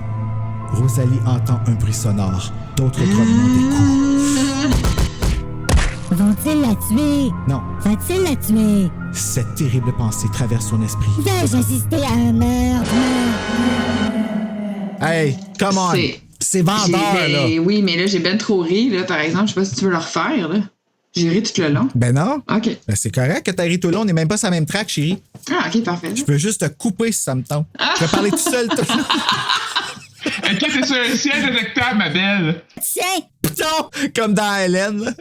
Rosalie entend un bruit sonore, d'autres grognements d'écho. Vont-ils la tuer? Non. Va-t-il la tuer? Cette terrible pensée traverse son esprit. Vais-je assister à un meurtre? Hey, come on! C'est vendeur, là! Oui, mais là, j'ai ben trop ri, là, par exemple. Je sais pas si tu veux le refaire, là. J'ai ri tout le long. Ben non. OK. Ben c'est correct que t'as ri tout le long. On n'est même pas sur la même track, chérie. Ah, OK, parfait. Je peux juste te couper si ça me tente. Je vais parler tout seul tout le long. OK, c'est sur un ciel détectable, ma belle. Tiens! Non! Comme dans Hélène, là.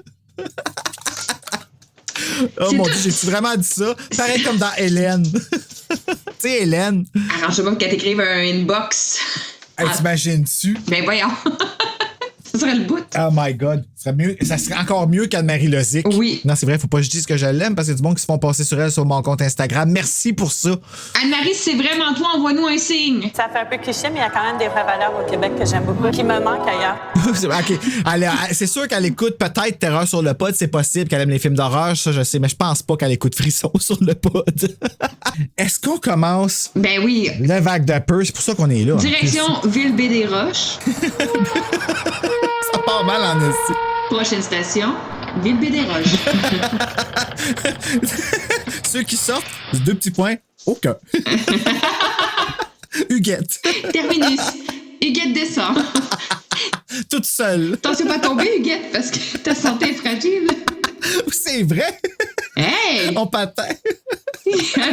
Oh mon Dieu, j'ai-tu vraiment dit ça? Pareil comme dans Hélène. Tu sais, Hélène. Arrange-toi pas qu'elle t'écrive un inbox. Hey, t'imagines-tu? Ben voyons. Ça serait le bout. Oh my God. Ça serait encore mieux qu'Anne-Marie Lozic. Oui. Non, c'est vrai, faut pas que je dise que je l'aime parce qu'il y a du monde qui se font passer sur elle sur mon compte Instagram. Merci pour ça. Anne-Marie, si c'est vraiment toi, envoie-nous un signe. Ça fait un peu cliché, mais il y a quand même des vraies valeurs au Québec que j'aime beaucoup, qui me manquent ailleurs. OK. C'est sûr qu'elle écoute peut-être Terreur sur le pod. C'est possible qu'elle aime les films d'horreur, ça je sais, mais je pense pas qu'elle écoute Frisson sur le pod. Est-ce qu'on commence? Ben oui. Le Vague de peur, c'est pour ça qu'on est là. Direction Ville-Baie-des-Roches. Ça part mal en esti. Prochaine station, Ville-Bédéroge. Ceux qui sortent, 2 petits points, aucun. Huguette. Terminus. Huguette descend. Toute seule. Attention pas tomber, Huguette, parce que ta santé est fragile. C'est vrai. Hey! On patin.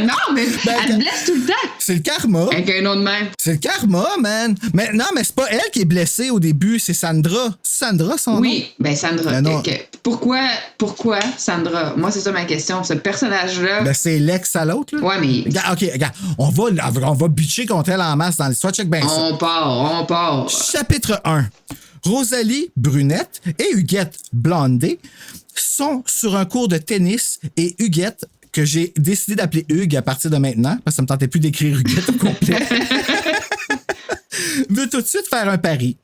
Non, mais elle te blesse tout le temps. C'est le karma. Avec un nom de même. C'est le karma, man. Mais non, mais c'est pas elle qui est blessée au début, c'est Sandra. C'est Sandra, son nom? Oui, ben Sandra. Ben non. Pourquoi Sandra? Moi, c'est ça ma question. Ce personnage-là... Ben, c'est l'ex à l'autre, là. Ouais, mais... Regarde, on va bitcher contre elle en masse dans l'histoire. Check bien ça. On part. Chapitre 1. Rosalie, brunette, et Huguette, blondée, sont sur un cours de tennis et Huguette, que j'ai décidé d'appeler Hugues à partir de maintenant, parce que ça me tentait plus d'écrire Huguette au complet, veut tout de suite faire un pari.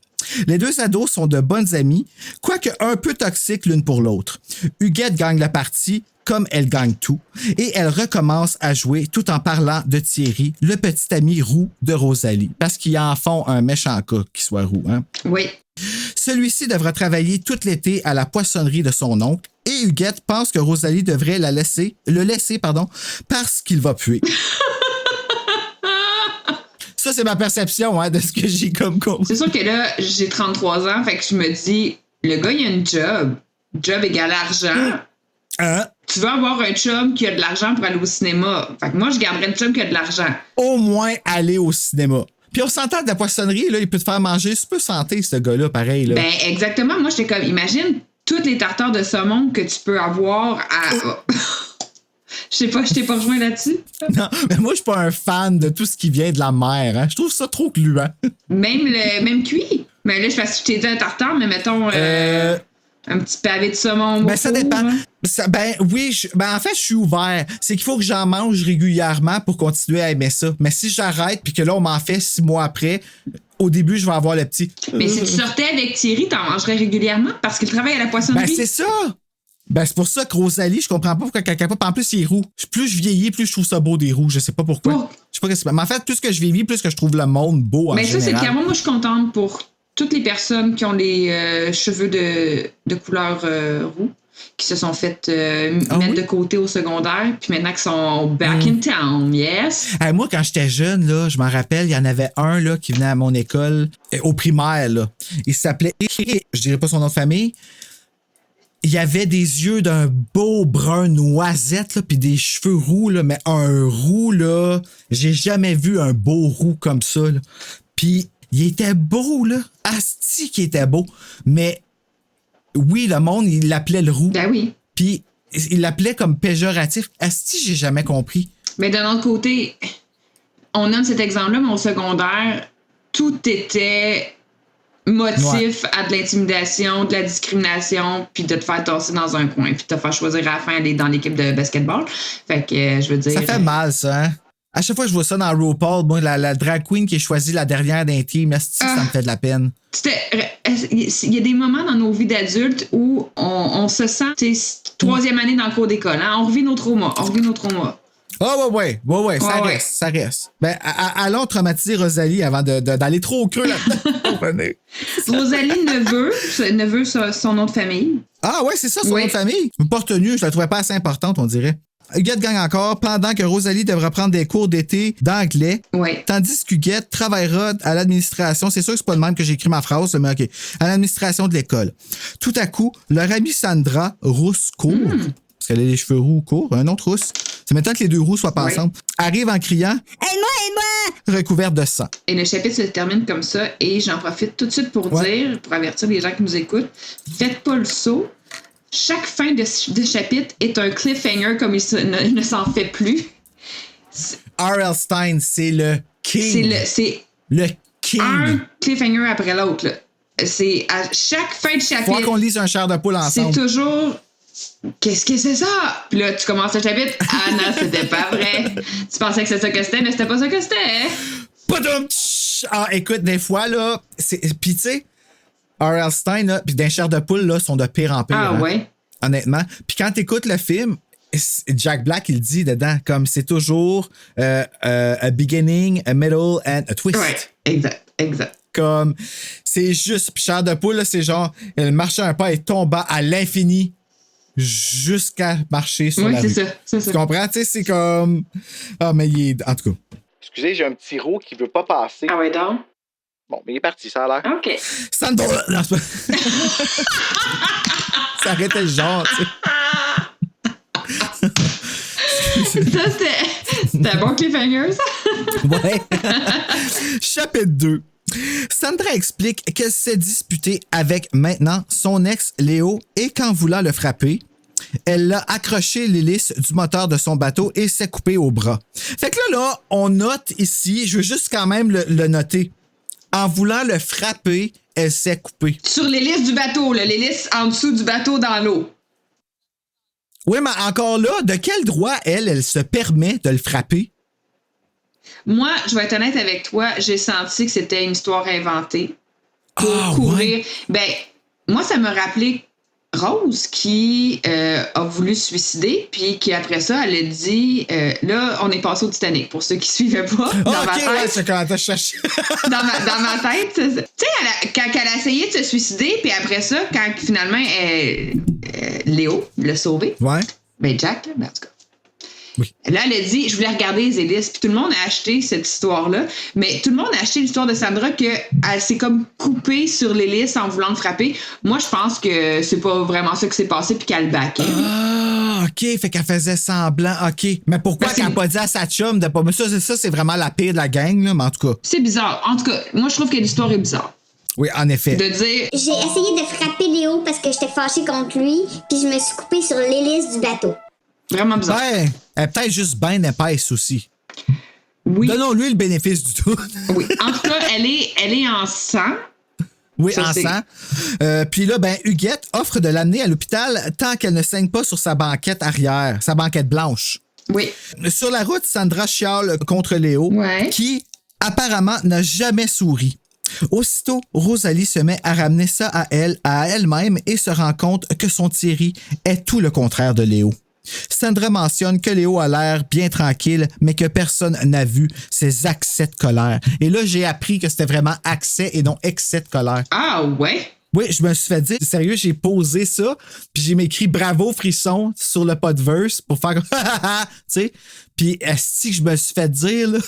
Les deux ados sont de bonnes amies, quoique un peu toxiques l'une pour l'autre. Huguette gagne la partie comme elle gagne tout, et elle recommence à jouer tout en parlant de Thierry, le petit ami roux de Rosalie, parce qu'ils en font un méchant cas qu'il soit roux. Hein? Oui. Celui-ci devra travailler tout l'été à la poissonnerie de son oncle, et Huguette pense que Rosalie devrait le laisser, parce qu'il va puer. Ça, c'est ma perception de ce que j'ai comme compte. C'est sûr que là, j'ai 33 ans, fait que je me dis, le gars, il a une job. Job égale argent. Tu veux avoir un chum qui a de l'argent pour aller au cinéma. Fait que moi, je garderais le chum qui a de l'argent. Au moins aller au cinéma. Puis on s'entend de la poissonnerie, là, il peut te faire manger super santé, ce gars-là, pareil. Là. Ben, exactement. Moi, j'étais comme, imagine toutes les tartares de saumon que tu peux avoir à... Je sais pas, je t'ai pas rejoint là-dessus. Non, mais moi, je suis pas un fan de tout ce qui vient de la mer. Hein. Je trouve ça trop gluant. Même cuit. Mais là, je t'ai dit un tartare, mais mettons... Un petit pavé de saumon. Ben, ça dépend. Hein? Oui, en fait, je suis ouvert. C'est qu'il faut que j'en mange régulièrement pour continuer à aimer ça. Mais si j'arrête puis que là, on m'en fait 6 mois après, au début, je vais avoir le petit. Mais si tu sortais avec Thierry, t'en mangerais régulièrement parce qu'il travaille à la poissonnerie. Ben, c'est ça. Ben, c'est pour ça que Rosalie, je comprends pas pourquoi quelqu'un pas. En plus, il est roux. Plus je vieillis, plus je trouve ça beau des roux. Je sais pas pourquoi. Je sais pas qu'est-ce que c'est. Mais en fait, plus que je vieillis, plus que je trouve le monde beau en général. Mais ça, c'est clairement, moi, je suis contente pour toutes les personnes qui ont les cheveux de couleur roux, qui se sont fait mettre de côté au secondaire, puis maintenant qui sont back in town, yes. Moi, quand j'étais jeune, là, je m'en rappelle, il y en avait un là, qui venait à mon école, au primaire. Là. Il s'appelait, je dirais pas son nom de famille, il avait des yeux d'un beau brun noisette, là, puis des cheveux roux, là, mais un roux, là, j'ai jamais vu un beau roux comme ça. Là. Puis il était beau, là. Asti qui était beau. Mais oui, le monde, il l'appelait le roux. Ben oui. Puis il l'appelait comme péjoratif. Asti, j'ai jamais compris. Mais d'un autre côté, on nomme cet exemple-là, mais au secondaire, tout était motif à de l'intimidation, de la discrimination, puis de te faire tasser dans un coin, puis de te faire choisir à la fin d'aller dans l'équipe de basketball. Fait que, je veux dire... Ça fait mal, ça, hein? À chaque fois que je vois ça dans RuPaul, moi, la drag queen qui est choisie la dernière d'un team, ça me fait de la peine. Il y a des moments dans nos vies d'adultes où on se sent, troisième année dans le cours d'école. Hein? On revit nos traumas. Ouais, ça reste. Ben, allons traumatiser Rosalie avant d'aller trop au creux là-dedans. Rosalie Neveu, son nom de famille. Ah ouais, c'est ça, son nom de famille. Je me porte mieux, je la trouvais pas assez importante, on dirait. Huguette gagne encore pendant que Rosalie devra prendre des cours d'été d'anglais. Ouais. Tandis qu'Huguette travaillera à l'administration. C'est sûr que c'est pas de même que j'ai écrit ma phrase, mais OK. À l'administration de l'école. Tout à coup, leur amie Sandra, rousse court, parce qu'elle a les cheveux roux courts, un autre rousse. C'est maintenant que les deux roux soient pas ensemble. Arrive en criant « Aide-moi! » recouverte de sang. Et le chapitre se termine comme ça. Et j'en profite tout de suite pour dire, pour avertir les gens qui nous écoutent, faites pas le saut. Chaque fin de chapitre est un cliffhanger comme il ne s'en fait plus. R.L. Stein, c'est le king. C'est le king. Un cliffhanger après l'autre. Là. C'est à chaque fin de chapitre. Faut qu'on lise un chair de poule ensemble. C'est toujours... Qu'est-ce que c'est ça? Puis là, tu commences le chapitre. Ah non, c'était pas vrai. Tu pensais que c'est ça que c'était, mais c'était pas ça que c'était. Padum! Ah, écoute, des fois, là... Puis tu sais... R.L. Stein, là, puis d'un chair de poule, là, sont de pire en pire. Ah ouais? Honnêtement. Puis quand t'écoutes le film, Jack Black, il dit dedans, comme c'est toujours a beginning, a middle and a twist. Ouais, exact. Comme, c'est juste, puis chair de poule, là, c'est genre, elle marchait un pas et tomba à l'infini. jusqu'à marcher sur la rue. Oui, c'est ça. Tu comprends? Tu sais, c'est comme... Ah, mais il est... En tout cas. Excusez, j'ai un petit roux qui veut pas passer. Ah ouais, donc? Bon, mais il est parti, ça a l'air. OK. Sandra... Non, c'est pas... Ça arrêtait le genre, tu sais. Ça, c'était un bon cliffhanger, ça? Ouais. Chapitre 2. Sandra explique qu'elle s'est disputée avec maintenant son ex Léo et qu'en voulant le frapper, elle l'a accroché l'hélice du moteur de son bateau et s'est coupée au bras. Fait que là, on note ici, je veux juste quand même le noter. En voulant le frapper, elle s'est coupée. Sur l'hélice du bateau, là, l'hélice en dessous du bateau dans l'eau. Oui, mais encore là, de quel droit, elle se permet de le frapper? Moi, je vais être honnête avec toi, j'ai senti que c'était une histoire inventée pour couvrir. Ouais. Ben, moi, ça me rappelait Rose qui a voulu se suicider, puis qui après ça, elle a dit là, on est passé au Titanic, pour ceux qui suivaient pas. Dans ma tête, ouais, c'est quand t'as cherché. dans ma tête, tu sais, quand elle a essayé de se suicider, puis après ça, quand finalement Léo l'a sauvé, ouais. Ben Jack, là, en tout cas. Oui. Là, elle a dit, je voulais regarder les hélices. Puis tout le monde a acheté cette histoire-là. Mais tout le monde a acheté l'histoire de Sandra qu'elle s'est comme coupée sur l'hélice en voulant le frapper. Moi, je pense que c'est pas vraiment ça qui s'est passé puis qu'elle le backait. Ah, OK. Fait qu'elle faisait semblant. OK. Mais pourquoi qu'elle n'a pas dit à sa chum de pas... Mais ça, c'est vraiment la pire de la gang, là. Mais en tout cas... C'est bizarre. En tout cas, moi, je trouve que l'histoire est bizarre. Oui, en effet. De dire... J'ai essayé de frapper Léo parce que j'étais fâchée contre lui, puis je me suis coupée sur l'hélice du bateau. Vraiment bizarre. Ben, elle est peut-être juste bien épaisse aussi. Oui. Donnons-lui le bénéfice du tout. Oui. En tout cas, elle est en sang. Oui, ça, en sang. Puis là, ben, Huguette offre de l'amener à l'hôpital tant qu'elle ne saigne pas sur sa banquette arrière, sa banquette blanche. Oui. Sur la route, Sandra chiale contre Léo, qui apparemment n'a jamais souri. Aussitôt, Rosalie se met à ramener ça à elle-même et se rend compte que son Thierry est tout le contraire de Léo. Sandra mentionne que Léo a l'air bien tranquille, mais que personne n'a vu ses accès de colère. Et là, j'ai appris que c'était vraiment accès et non excès de colère. Ah ouais? Oui, je me suis fait dire, sérieux, j'ai posé ça, puis j'ai m'écrit bravo frisson sur le podverse pour faire comme tu sais. Puis est-ce que je me suis fait dire, là?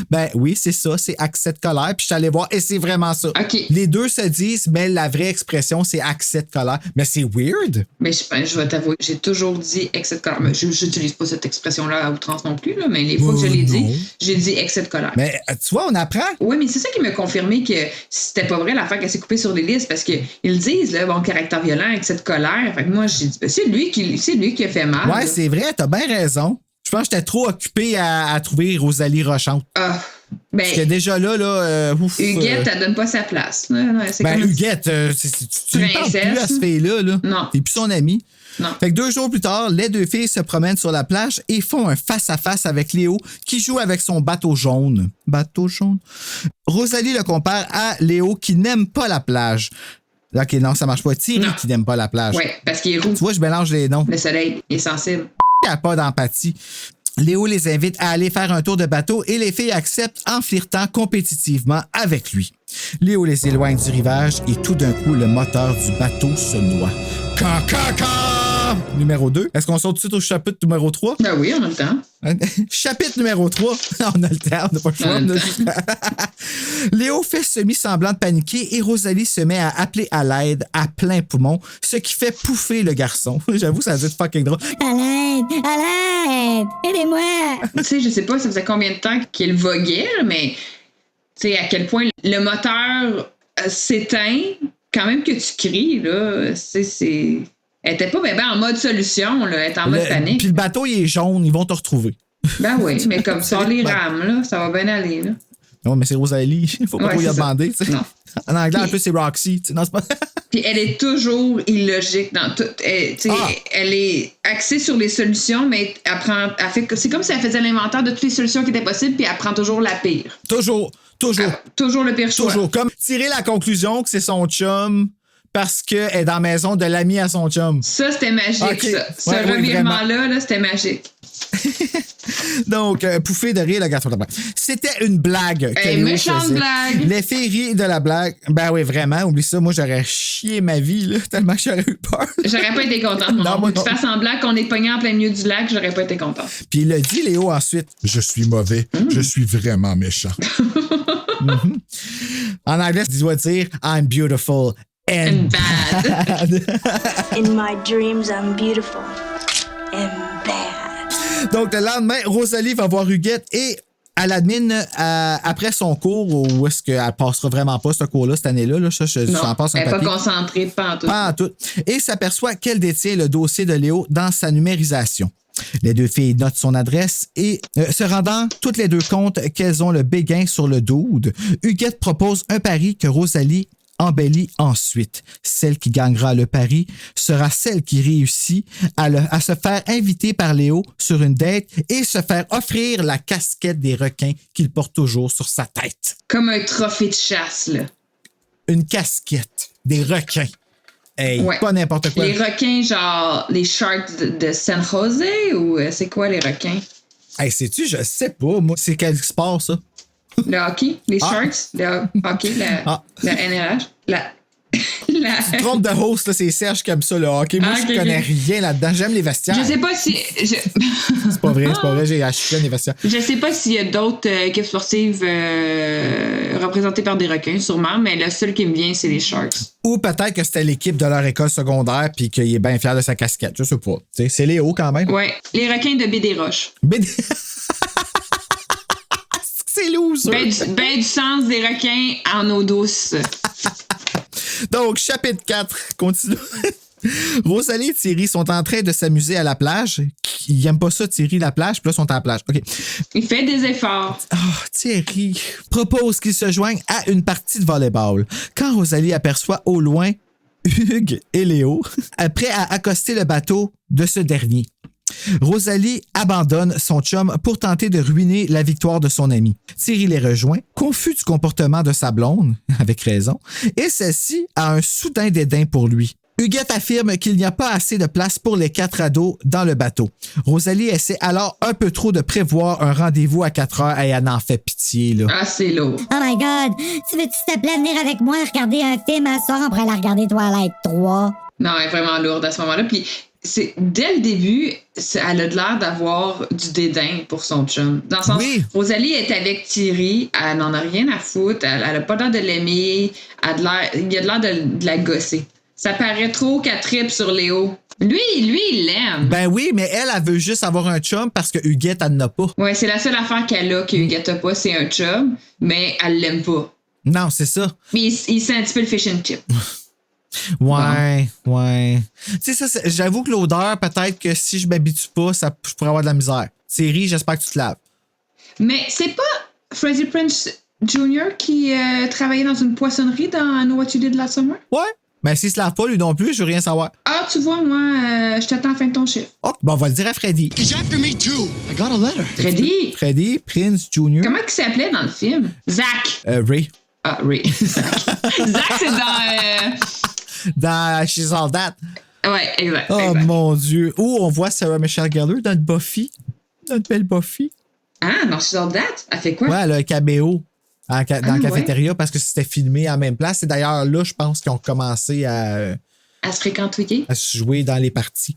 Ben oui, c'est ça, c'est accès de colère. Puis je suis allé voir et c'est vraiment ça. Okay. Les deux se disent, mais la vraie expression, c'est accès de colère. Mais c'est weird. Mais je vais t'avouer, j'ai toujours dit excès de colère. Mais je n'utilise pas cette expression-là à outrance non plus, là, mais les fois que je l'ai dit, j'ai dit excès de colère. Mais tu vois, on apprend. Oui, mais c'est ça qui m'a confirmé que c'était pas vrai l'affaire qu'elle s'est coupée sur les listes parce qu'ils le disent, là, bon, caractère violent, excès de colère. Fait que moi, j'ai dit, ben, c'est lui qui a fait mal. Ouais, là. C'est vrai, t'as bien raison. Je pense que j'étais trop occupé à trouver Rosalie Rochante. Ah, ben. Parce que déjà là, Huguette, elle donne pas sa place. Non, c'est ben, comme Huguette, tu ne parles plus à ce fille-là. Là. Non. T'es plus son amie. Non. Fait que 2 jours plus tard, les deux filles se promènent sur la plage et font un face-à-face avec Léo qui joue avec son bateau jaune. Bateau jaune? Rosalie le compare à Léo qui n'aime pas la plage. OK, non, ça marche pas. Thierry qui n'aime pas la plage. Oui, parce qu'il est roux. Tu vois, je mélange les noms. Le soleil, il est sensible. Il n'a pas d'empathie. Léo les invite à aller faire un tour de bateau et les filles acceptent en flirtant compétitivement avec lui. Léo les éloigne du rivage et tout d'un coup, le moteur du bateau se noie. Numéro 2. Est-ce qu'on saute tout de suite au chapitre numéro 3? Ben oui, on a le temps. Chapitre numéro 3. On a le temps, on n'a pas le choix. Léo fait semi-semblant de paniquer et Rosalie se met à appeler à l'aide à plein poumon, ce qui fait pouffer le garçon. J'avoue, ça a dû être fucking drôle. À l'aide, aidez-moi. Tu sais, je sais pas, ça faisait combien de temps qu'il voguait, mais tu sais, à quel point le moteur s'éteint, quand même que tu cries, là, c'est... Elle était pas en mode solution, là. Elle était en mode panique. Puis le bateau, il est jaune, ils vont te retrouver. Ben oui, mais comme ça, les rames, là, ça va bien aller, là. Non, mais c'est Rosalie. Il faut pas trop y demander, tu sais. Non. En anglais, en plus, c'est Roxy. Non, c'est pas... Puis elle est toujours illogique dans tout. Elle est axée sur les solutions, mais c'est comme si elle faisait l'inventaire de toutes les solutions qui étaient possibles, puis elle prend toujours la pire. Toujours le pire choix. Toujours. Comme tirer la conclusion que c'est son chum parce qu'elle est dans la maison de l'ami à son chum. Ça, c'était magique, ça. Ce revirement-là, c'était magique. Donc, pouffé de rire, le garçon de bras. C'était une blague. Méchante blague. Les filles rient de la blague. Ben oui, vraiment, oublie ça. Moi, j'aurais chié ma vie, là, tellement que j'aurais eu peur. J'aurais pas été contente, mon oncle. Tu fasses semblant qu'on est pogné en plein milieu du lac, j'aurais pas été contente. Puis il a dit, Léo, ensuite. Je suis mauvais. Je suis vraiment méchant. En anglais, tu dois dire I'm beautiful and bad. In my dreams, I'm beautiful and bad. Donc, le lendemain, Rosalie va voir Huguette et elle admine après son cours, où est-ce qu'elle passera vraiment pas ce cours-là cette année-là. Là, non, passe elle n'est pas concentrée, pas en tout. Et s'aperçoit qu'elle détient le dossier de Léo dans sa numérisation. Les deux filles notent son adresse et, se rendant toutes les deux compte qu'elles ont le béguin sur le dude, Huguette propose un pari que Rosalie embellit ensuite. Celle qui gagnera le pari sera celle qui réussit à se faire inviter par Léo sur une date et se faire offrir la casquette des requins qu'il porte toujours sur sa tête. Comme un trophée de chasse, là. Une casquette des requins. Hey, ouais. Pas n'importe quoi. Les requins, genre les Sharks de San Jose ou c'est quoi les requins? Hey, sais-tu, je sais pas, moi. C'est quel sport, ça? Le hockey, les Sharks, le hockey, la NRH, Tu te trompes de host, là, c'est Serge qui aime ça, le hockey. Moi, je connais rien là-dedans. J'aime les vestiaires. Je sais pas si... C'est pas vrai, j'ai acheté les vestiaires. Je sais pas s'il y a d'autres équipes sportives représentées par des requins, sûrement, mais le seul qui me vient, c'est les Sharks. Ou peut-être que c'était l'équipe de leur école secondaire puis qu'il est bien fier de sa casquette. Je sais pas. T'sais, c'est Léo quand même. Ouais, les requins de Baie-des-Roches. C'est loser. Ben du sens des requins en eau douce. Donc, chapitre 4, continue. Rosalie et Thierry sont en train de s'amuser à la plage. Ils n'aiment pas ça, Thierry, la plage, puis là, ils sont à la plage. OK. Il fait des efforts. Thierry propose qu'ils se joignent à une partie de volleyball. Quand Rosalie aperçoit au loin Hugues et Léo, prêts à accoster le bateau de ce dernier. Rosalie abandonne son chum pour tenter de ruiner la victoire de son ami. Thierry les rejoint, confus du comportement de sa blonde, avec raison, et celle-ci a un soudain dédain pour lui. Huguette affirme qu'il n'y a pas assez de place pour les 4 ados dans le bateau. Rosalie essaie alors un peu trop de prévoir un rendez-vous à 4 heures et elle en fait pitié, là. Ah, c'est lourd. Oh my God! Tu veux-tu te plaît venir avec moi regarder un film un soir? On pourrait la regarder Twilight 3. Non, elle est vraiment lourde à ce moment-là. Puis, dès le début, elle a de l'air d'avoir du dédain pour son chum. Dans le sens, oui. Rosalie est avec Thierry, elle n'en a rien à foutre, elle a pas l'air de l'aimer, il a de l'air de la gosser. Ça paraît trop qu'elle trippe sur Léo. Lui, il l'aime. Ben oui, mais elle veut juste avoir un chum parce que Huguette, elle n'en a pas. Ouais, c'est la seule affaire qu'elle a que Huguette n'a pas, c'est un chum, mais elle l'aime pas. Non, c'est ça. Mais il sent un petit peu le fish and chip. Ouais. Tu sais, ça, j'avoue que l'odeur, peut-être que si je m'habitue pas, je pourrais avoir de la misère. Thierry, j'espère que tu te laves. Mais c'est pas Freddie Prinze Jr. qui travaillait dans une poissonnerie dans I Know What You Did Last Summer? Ouais. Mais s'il se lave pas, lui non plus, je veux rien savoir. Ah, tu vois, moi, je t'attends à la fin de ton chiffre. Oh, bon, on va le dire à Freddy. He's after me too. I got a letter. Freddy Prinze Jr. Comment il s'appelait dans le film? Zach. Ray. Ah, Ray. Zach, c'est dans She's All That. Ouais, exact. Oh exact. Mon Dieu. Où on voit Sarah Michelle Gellar dans Buffy. Notre belle Buffy. Ah, dans She's All That? Elle fait quoi? Ouais, elle a un caméo dans la cafétéria parce que c'était filmé à la même place. C'est d'ailleurs là, je pense qu'ils ont commencé à se fréquenter. À se jouer dans les parties.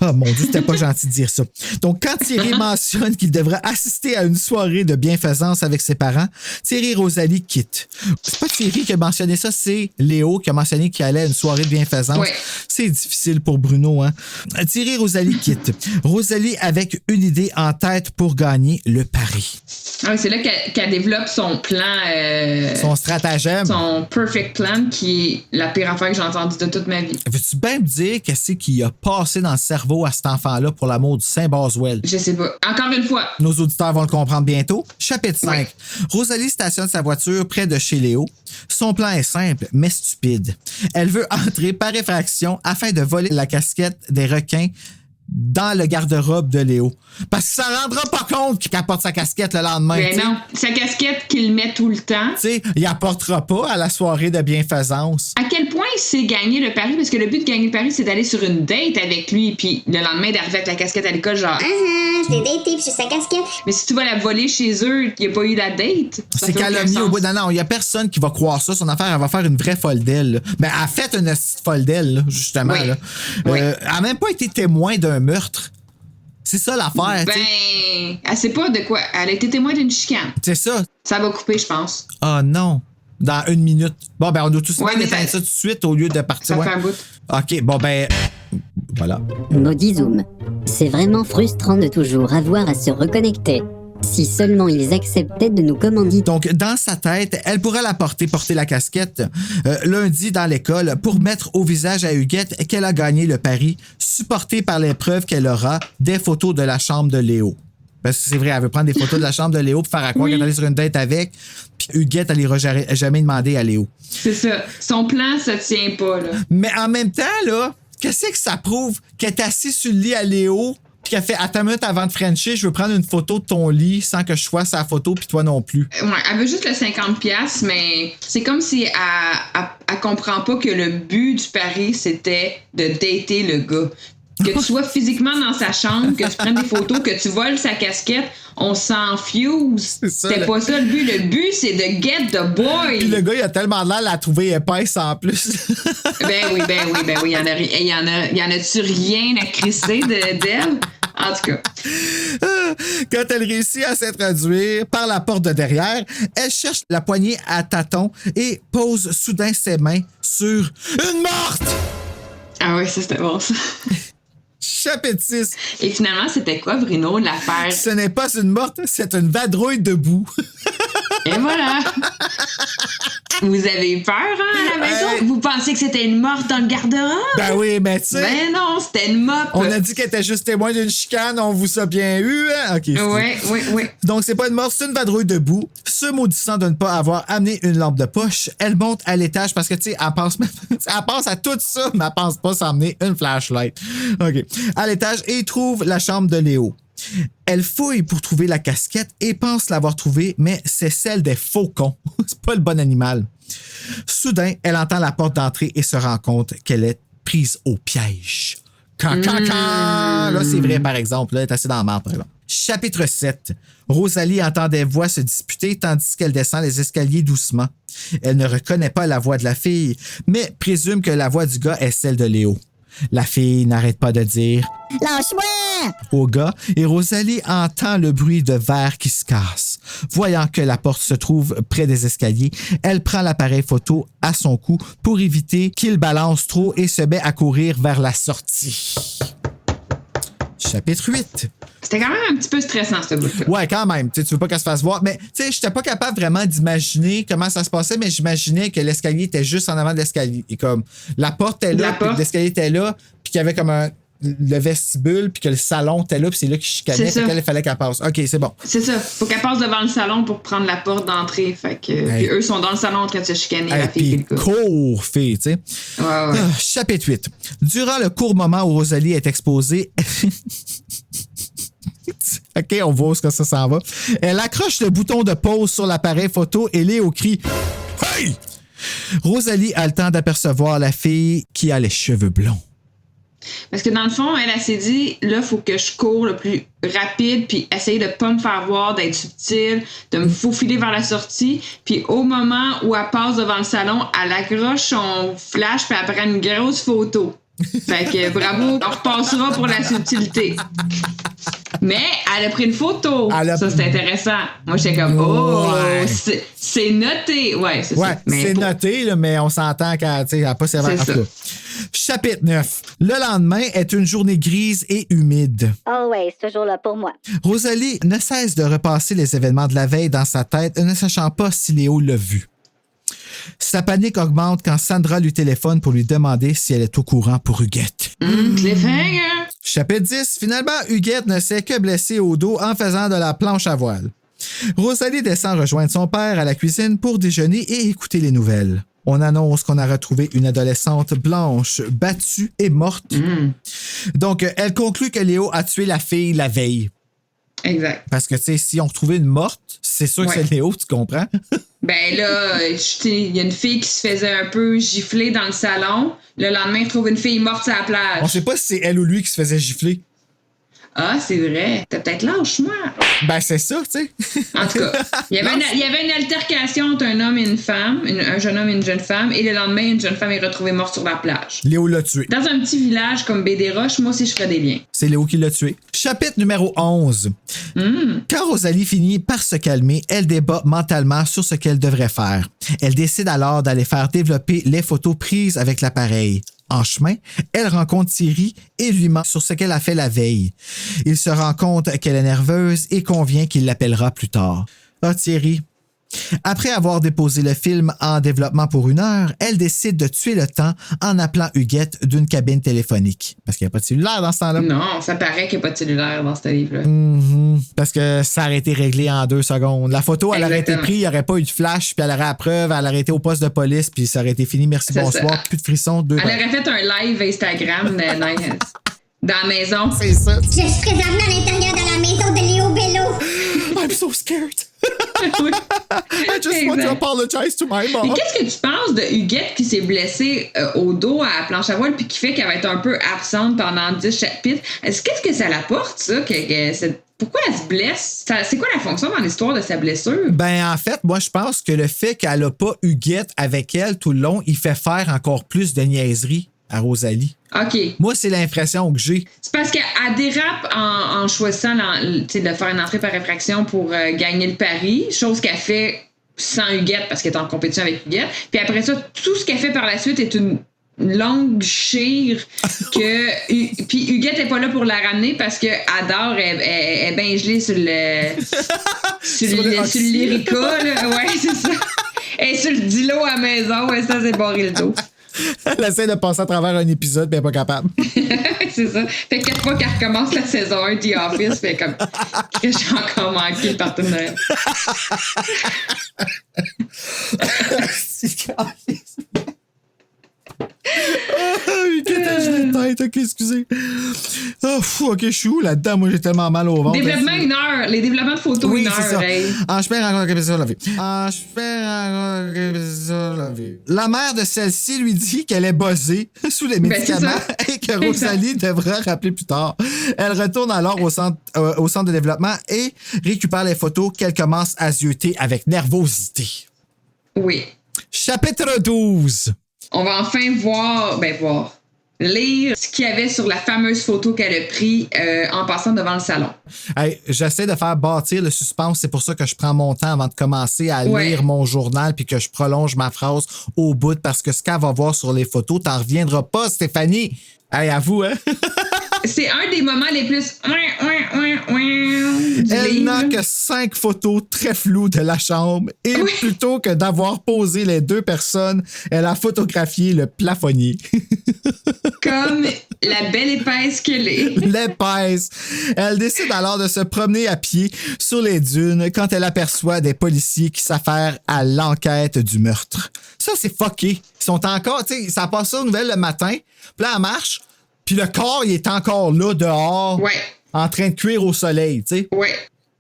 Oh mon Dieu, c'était pas gentil de dire ça. Donc, quand Thierry mentionne qu'il devrait assister à une soirée de bienfaisance avec ses parents, Thierry et Rosalie quittent. C'est pas Thierry qui a mentionné ça, c'est Léo qui a mentionné qu'il allait à une soirée de bienfaisance. Ouais. C'est difficile pour Bruno, hein. Thierry et Rosalie quittent. Rosalie avec une idée en tête pour gagner le pari. Ah, c'est là qu'elle développe son plan. Son stratagème. Son perfect plan, qui est la pire affaire que j'ai entendue de toute ma vie. Veux-tu bien me dire qu'est-ce qui a passé dans le cerveau à cet enfant-là pour l'amour du Saint Boswell? Je sais pas. Encore une fois. Nos auditeurs vont le comprendre bientôt. Chapitre 5. Ouais. Rosalie stationne sa voiture près de chez Léo. Son plan est simple, mais stupide. Elle veut entrer par effraction afin de voler la casquette des requins dans le garde-robe de Léo. Parce que ça rendra pas compte qu'il apporte sa casquette le lendemain. Ben non, sa casquette qu'il met tout le temps. Tu sais, il apportera pas à la soirée de bienfaisance. À quel point il sait gagner le pari? Parce que le but de gagner le pari, c'est d'aller sur une date avec lui, puis le lendemain d'arriver avec la casquette à l'école, genre... je l'ai daté, puis j'ai sa casquette. Mais si tu vas la voler chez eux, il n'y a pas eu la date. C'est calomnie au bout. Non, il y a personne qui va croire ça. Son affaire, elle va faire une vraie folle d'elle. Là. Mais elle a fait une folle d'elle, là, justement. Oui. Là. Oui. Elle n'a même pas été témoin d'un meurtre. C'est ça l'affaire. Elle sait pas de quoi. Elle a été témoin d'une chicane. C'est ça. Ça va couper, je pense. Ah non. Dans 1 minute. Bon, ben, on doit tous éteindre ça tout de suite au lieu de partir. Ça fait un bout. OK, bon, ben. Voilà. Maudit Zoom. C'est vraiment frustrant de toujours avoir à se reconnecter. Si seulement ils acceptaient de nous commander. Donc, dans sa tête, elle pourra porter la casquette lundi dans l'école pour mettre au visage à Huguette qu'elle a gagné le pari, supporté par les preuves qu'elle aura des photos de la chambre de Léo. Parce que c'est vrai, elle veut prendre des photos de la chambre de Léo pour faire à quoi qu'elle allait sur une date avec, puis Huguette, elle n'ira jamais demander à Léo. C'est ça. Son plan, ça tient pas, là. Mais en même temps, là, qu'est-ce que ça prouve qu'elle est assise sur le lit à Léo, puis qu'elle fait « Attends une minute avant de Frencher, je veux prendre une photo de ton lit sans que je sois sa photo, puis toi non plus. » Ouais, elle veut juste le 50$, mais c'est comme si elle comprend pas que le but du pari, c'était de dater le gars. Que tu sois physiquement dans sa chambre, que tu prennes des photos, que tu voles sa casquette, on s'en fuse. C'était pas ça le but. Le but, c'est de get the boy. Puis le gars, il a tellement l'air de la trouver épaisse en plus. Ben oui. Il y en a-tu rien à crisser d'elle? En tout cas. Quand elle réussit à s'introduire par la porte de derrière, elle cherche la poignée à tâtons et pose soudain ses mains sur une morte! Ah oui, ça, c'était bon, ça. Chapitre 6. Et finalement, c'était quoi, Bruno, l'affaire? Ce n'est pas une morte, c'est une vadrouille debout. Et voilà! Vous avez eu peur, hein, à la maison? Vous pensiez que c'était une morte dans le garde-robe? Ben oui, mais tu sais... Ben non, c'était une mop! On a dit qu'elle était juste témoin d'une chicane, on vous a bien eu, hein? OK. Oui. Donc, c'est pas une morte, c'est une vadrouille debout. Se maudissant de ne pas avoir amené une lampe de poche, elle monte à l'étage parce que, tu sais, elle pense à tout ça, mais elle pense pas s'emmener une flashlight. OK. À l'étage, et trouve la chambre de Léo. Elle fouille pour trouver la casquette et pense l'avoir trouvée, mais c'est celle des faucons. C'est pas le bon animal. Soudain, elle entend la porte d'entrée et se rend compte qu'elle est prise au piège. Là, c'est vrai, par exemple. Là, elle est assise dans la marde, par exemple. Chapitre 7. Rosalie entend des voix se disputer tandis qu'elle descend les escaliers doucement. Elle ne reconnaît pas la voix de la fille, mais présume que la voix du gars est celle de Léo. La fille n'arrête pas de dire « Lâche-moi » au gars et Rosalie entend le bruit de verre qui se casse. Voyant que la porte se trouve près des escaliers, elle prend l'appareil photo à son cou pour éviter qu'il balance trop et se met à courir vers la sortie. Chapitre 8. C'était quand même un petit peu stressant, ce bout-là. Ouais, quand même. Tu veux pas qu'elle se fasse voir. Mais, tu sais, j'étais pas capable vraiment d'imaginer comment ça se passait, mais j'imaginais que l'escalier était juste en avant de l'escalier. Et comme, la porte était là, puis l'escalier était là, puis qu'il y avait comme le vestibule, puis que le salon était là, puis c'est là qu'il chicanait. Fait qu'il fallait qu'elle passe. OK, c'est bon. C'est ça. Faut qu'elle passe devant le salon pour prendre la porte d'entrée. Fait que, puis eux sont dans le salon en train de se chicaner, la fille et le gars. Cours, fille, tu sais. Ouais. Chapitre 8. Durant le court moment où Rosalie est exposée... OK, on voit où ça s'en va. Elle accroche le bouton de pause sur l'appareil photo et Léo crie « Hey! » Rosalie a le temps d'apercevoir la fille qui a les cheveux blonds. Parce que dans le fond, elle s'est dit, là, il faut que je cours le plus rapide, puis essayer de pas me faire voir, d'être subtile, de me faufiler vers la sortie. Puis au moment où elle passe devant le salon, elle accroche son flash, puis elle prend une grosse photo. Fait que bravo, on repassera pour la subtilité. Mais elle a pris une photo. Ça, c'est intéressant. Moi, j'étais comme, c'est noté. Ouais, c'est ça. Mais c'est noté, là, mais on s'entend qu'elle n'a pas servi à ça. Chapitre 9. Le lendemain est une journée grise et humide. Always, toujours là pour moi. Rosalie ne cesse de repasser les événements de la veille dans sa tête, ne sachant pas si Léo l'a vu. Sa panique augmente quand Sandra lui téléphone pour lui demander si elle est au courant pour Huguette. Cliffhanger! Chapitre 10. Finalement, Huguette ne s'est que blessée au dos en faisant de la planche à voile. Rosalie descend rejoindre son père à la cuisine pour déjeuner et écouter les nouvelles. on annonce qu'on a retrouvé une adolescente blanche battue et morte. Donc, elle conclut que Léo a tué la fille la veille. Exact. Parce que, tu sais, si on retrouvait une morte, c'est sûr que c'est Léo, tu comprends? Ben là, il y a une fille qui se faisait un peu gifler dans le salon. Le lendemain, il trouve une fille morte sur la plage. On sait pas si c'est elle ou lui qui se faisait gifler. Ah, c'est vrai. T'as peut-être lâche, moi. Ben, c'est ça, tu sais. En tout cas, il y avait une altercation entre un homme et une femme, un jeune homme et une jeune femme, et le lendemain, une jeune femme est retrouvée morte sur la plage. Léo l'a tué. Dans un petit village comme Baie-des-Roches, moi aussi, je ferais des liens. C'est Léo qui l'a tué. Chapitre numéro 11. Quand Rosalie finit par se calmer, elle débat mentalement sur ce qu'elle devrait faire. Elle décide alors d'aller faire développer les photos prises avec l'appareil. En chemin, elle rencontre Thierry et lui ment sur ce qu'elle a fait la veille. Il se rend compte qu'elle est nerveuse et convient qu'il l'appellera plus tard. Ah, Thierry. Après avoir déposé le film en développement pour 1 heure, elle décide de tuer le temps en appelant Huguette d'une cabine téléphonique. Parce qu'il n'y a pas de cellulaire dans ce temps-là. Non, ça paraît qu'il n'y a pas de cellulaire dans ce livre-là. Parce que ça aurait été réglé en 2 secondes. La photo, elle aurait été prise, il n'y aurait pas eu de flash, puis elle aurait la preuve, elle aurait été au poste de police, puis ça aurait été fini. Merci, bonsoir. Plus de frissons. Elle aurait fait un live Instagram dans la maison. C'est ça. Je suis présentement à l'intérieur de la maison de Léo Bello. I'm so scared. I just want to apologize to my mom. Et qu'est-ce que tu penses de Huguette qui s'est blessée au dos à la planche à voile puis qui fait qu'elle va être un peu absente pendant 10 chapitres? Qu'est-ce que ça l'apporte, ça? Pourquoi elle se blesse? C'est quoi la fonction dans l'histoire de sa blessure? Ben, en fait, moi, je pense que le fait qu'elle n'a pas Huguette avec elle tout le long, il fait faire encore plus de niaiseries à Rosalie. OK. Moi, c'est l'impression que j'ai. C'est parce qu'elle dérape en choisissant de faire une entrée par réfraction pour gagner le pari, chose qu'elle fait sans Huguette parce qu'elle est en compétition avec Huguette. Puis après ça, tout ce qu'elle fait par la suite est une longue chire que... Puis Huguette n'est pas là pour la ramener parce que Adore est bien gelée sur le... sur le lyrica, là. Ouais, c'est ça. Elle est sur le dilo à la maison. Ouais, ça, c'est barré le dos. Elle essaie de passer à travers un épisode, mais elle n'est pas capable. C'est ça. Fait que 4 fois qu'elle recommence la saison 1 The Office, fait comme que j'ai encore manqué le partenariat. Ok, excusez. Oh, ok, je suis où là-dedans? Moi, j'ai tellement mal au ventre. Développement 1 heure. Les développements de photos 1 heure. En chemin, rencontre la vie. La mère de celle-ci lui dit qu'elle est buzzée sous les médicaments et que Rosalie devra rappeler plus tard. Elle retourne alors au centre de développement et récupère les photos qu'elle commence à zioter avec nervosité. Oui. Chapitre 12. On va enfin lire ce qu'il y avait sur la fameuse photo qu'elle a prise en passant devant le salon. Hey, j'essaie de faire bâtir le suspense. C'est pour ça que je prends mon temps avant de commencer à lire mon journal puis que je prolonge ma phrase au bout parce que ce qu'elle va voir sur les photos, t'en reviendras pas, Stéphanie. Hey, à vous, hein? C'est un des moments les plus... Elle n'a que 5 photos très floues de la chambre et plutôt que d'avoir posé les 2 personnes, elle a photographié le plafonnier. Comme la belle épaisse qu'elle est. L'épaisse. Elle décide alors de se promener à pied sur les dunes quand elle aperçoit des policiers qui s'affairent à l'enquête du meurtre. Ça, c'est fucké. Ils sont encore, tu sais, ça passe aux nouvelles le matin, puis là, elle marche, puis le corps, il est encore là, dehors, en train de cuire au soleil, tu sais. Ouais,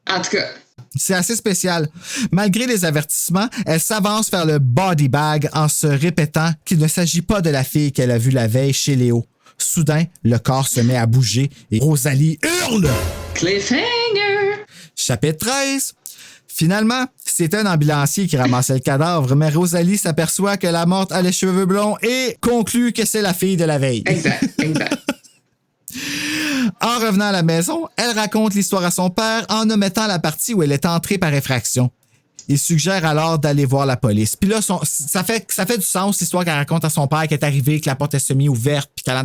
en tout cas. C'est assez spécial. Malgré les avertissements, elle s'avance vers le body bag en se répétant qu'il ne s'agit pas de la fille qu'elle a vue la veille chez Léo. Soudain, le corps se met à bouger et Rosalie hurle. Cliffhanger! Chapitre 13. Finalement, c'est un ambulancier qui ramassait le cadavre, mais Rosalie s'aperçoit que la morte a les cheveux blonds et conclut que c'est la fille de la veille. Exact. En revenant à la maison, elle raconte l'histoire à son père en omettant la partie où elle est entrée par effraction. Il suggère alors d'aller voir la police. Puis là, ça fait du sens, l'histoire qu'elle raconte à son père qui est arrivé, que la porte est semi-ouverte, puis qu'elle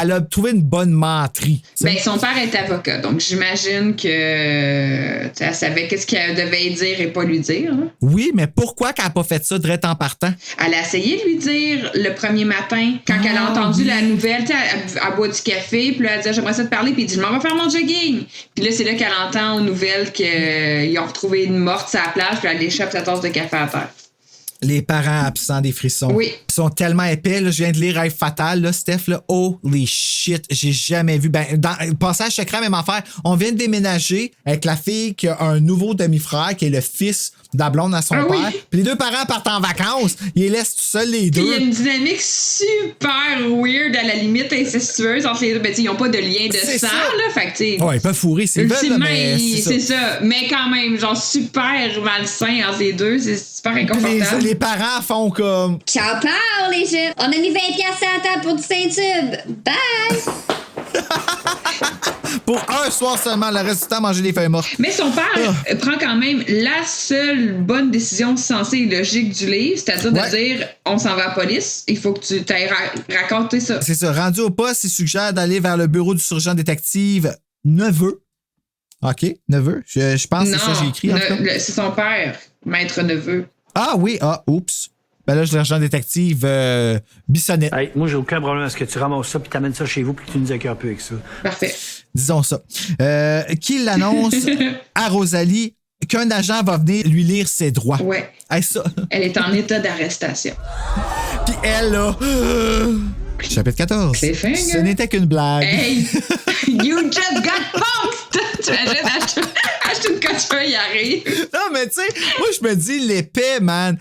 elle a trouvé une bonne menterie. Ben, son père est avocat, donc j'imagine que elle savait qu'est-ce qu'elle devait dire et pas lui dire. Hein? Oui, mais pourquoi qu'elle n'a pas fait ça direct en partant? Elle a essayé de lui dire le premier matin, quand elle a entendu la nouvelle, elle boit du café, puis là, elle dit « J'aimerais ça te parler », puis il dit « Je m'en vais faire mon jogging ». Puis là, c'est là qu'elle entend aux nouvelles qu'ils ont retrouvé une morte sur la plage, puis elle échappe sa tasse de café à terre. Les parents absents des frissons. Oui. Ils sont tellement épais. Là, je viens de lire Rêve Fatal, là, Steph. Là. Holy shit, j'ai jamais vu. Ben, dans Passage secret, même affaire. On vient de déménager avec la fille qui a un nouveau demi-frère, qui est le fils de la blonde à son père. Oui. Puis les deux parents partent en vacances. Ils les laissent tout seuls, les deux. Il y a une dynamique super weird, à la limite incestueuse entre les deux. Ben, ils n'ont pas de lien de C'est sang, ça. là. Fait que, tu sais. Ouais, ils peuvent fourrer s'ils veulent, là, ultimement, mais c'est ça. Mais quand même, genre, super malsain entre les deux. C'est super inconfortable. Les parents font comme... Ciao, Paul, les jeunes. On a mis 20$ à la table pour du Saint-Tube. Bye! Pour un soir seulement, le reste du temps, manger des feuilles mortes. Mais son père prend quand même la seule bonne décision sensée et logique du livre, c'est-à-dire de dire on s'en va à la police, il faut que tu t'ailles raconter ça. C'est ça. Rendu au poste, il suggère d'aller vers le bureau du sergent détective Neveu. OK, Neveu. Je pense que c'est ça que j'ai écrit. En tout cas. C'est son père, maître Neveu. Ah oui, oups. Ben là, je l'agent détective Bissonnette. Hey, moi, j'ai aucun problème à ce que tu ramasses ça puis t'amènes ça chez vous puis que tu nous accueilles un peu avec ça. Parfait. Disons ça. Qui l'annonce à Rosalie qu'un agent va venir lui lire ses droits. Ouais. Hey, ça. Elle est en état d'arrestation. Puis elle, là... Chapitre 14. Cliffhanger. Ce n'était qu'une blague. Hey! You just got punked! Tu imagines, acheter une coiffure, il arrive. Non, mais tu sais, moi, je me dis, l'épée, man.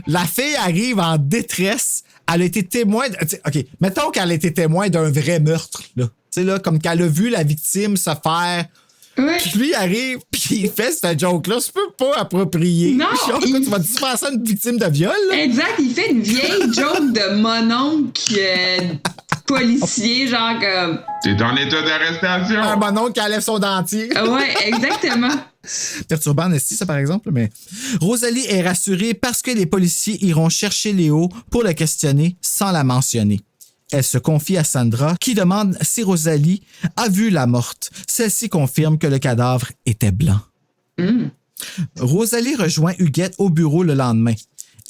La fille arrive en détresse. Elle a été témoin... OK, mettons qu'elle a été témoin d'un vrai meurtre, là. Tu sais, là, comme qu'elle a vu la victime se faire... Ouais. Puis lui, il arrive, puis il fait cette joke-là. Tu peux pas approprier. Non! Tu vas te faire ça à une victime de viol, là? Exact, il fait une vieille joke de mononcle policier, genre comme... T'es en état d'arrestation. Un mononcle qui enlève son dentier. Ouais, exactement. Perturbant, n'est-ce ça, par exemple, mais... Rosalie est rassurée parce que les policiers iront chercher Léo pour le questionner sans la mentionner. Elle se confie à Sandra, qui demande si Rosalie a vu la morte. Celle-ci confirme que le cadavre était blanc. Rosalie rejoint Huguette au bureau le lendemain.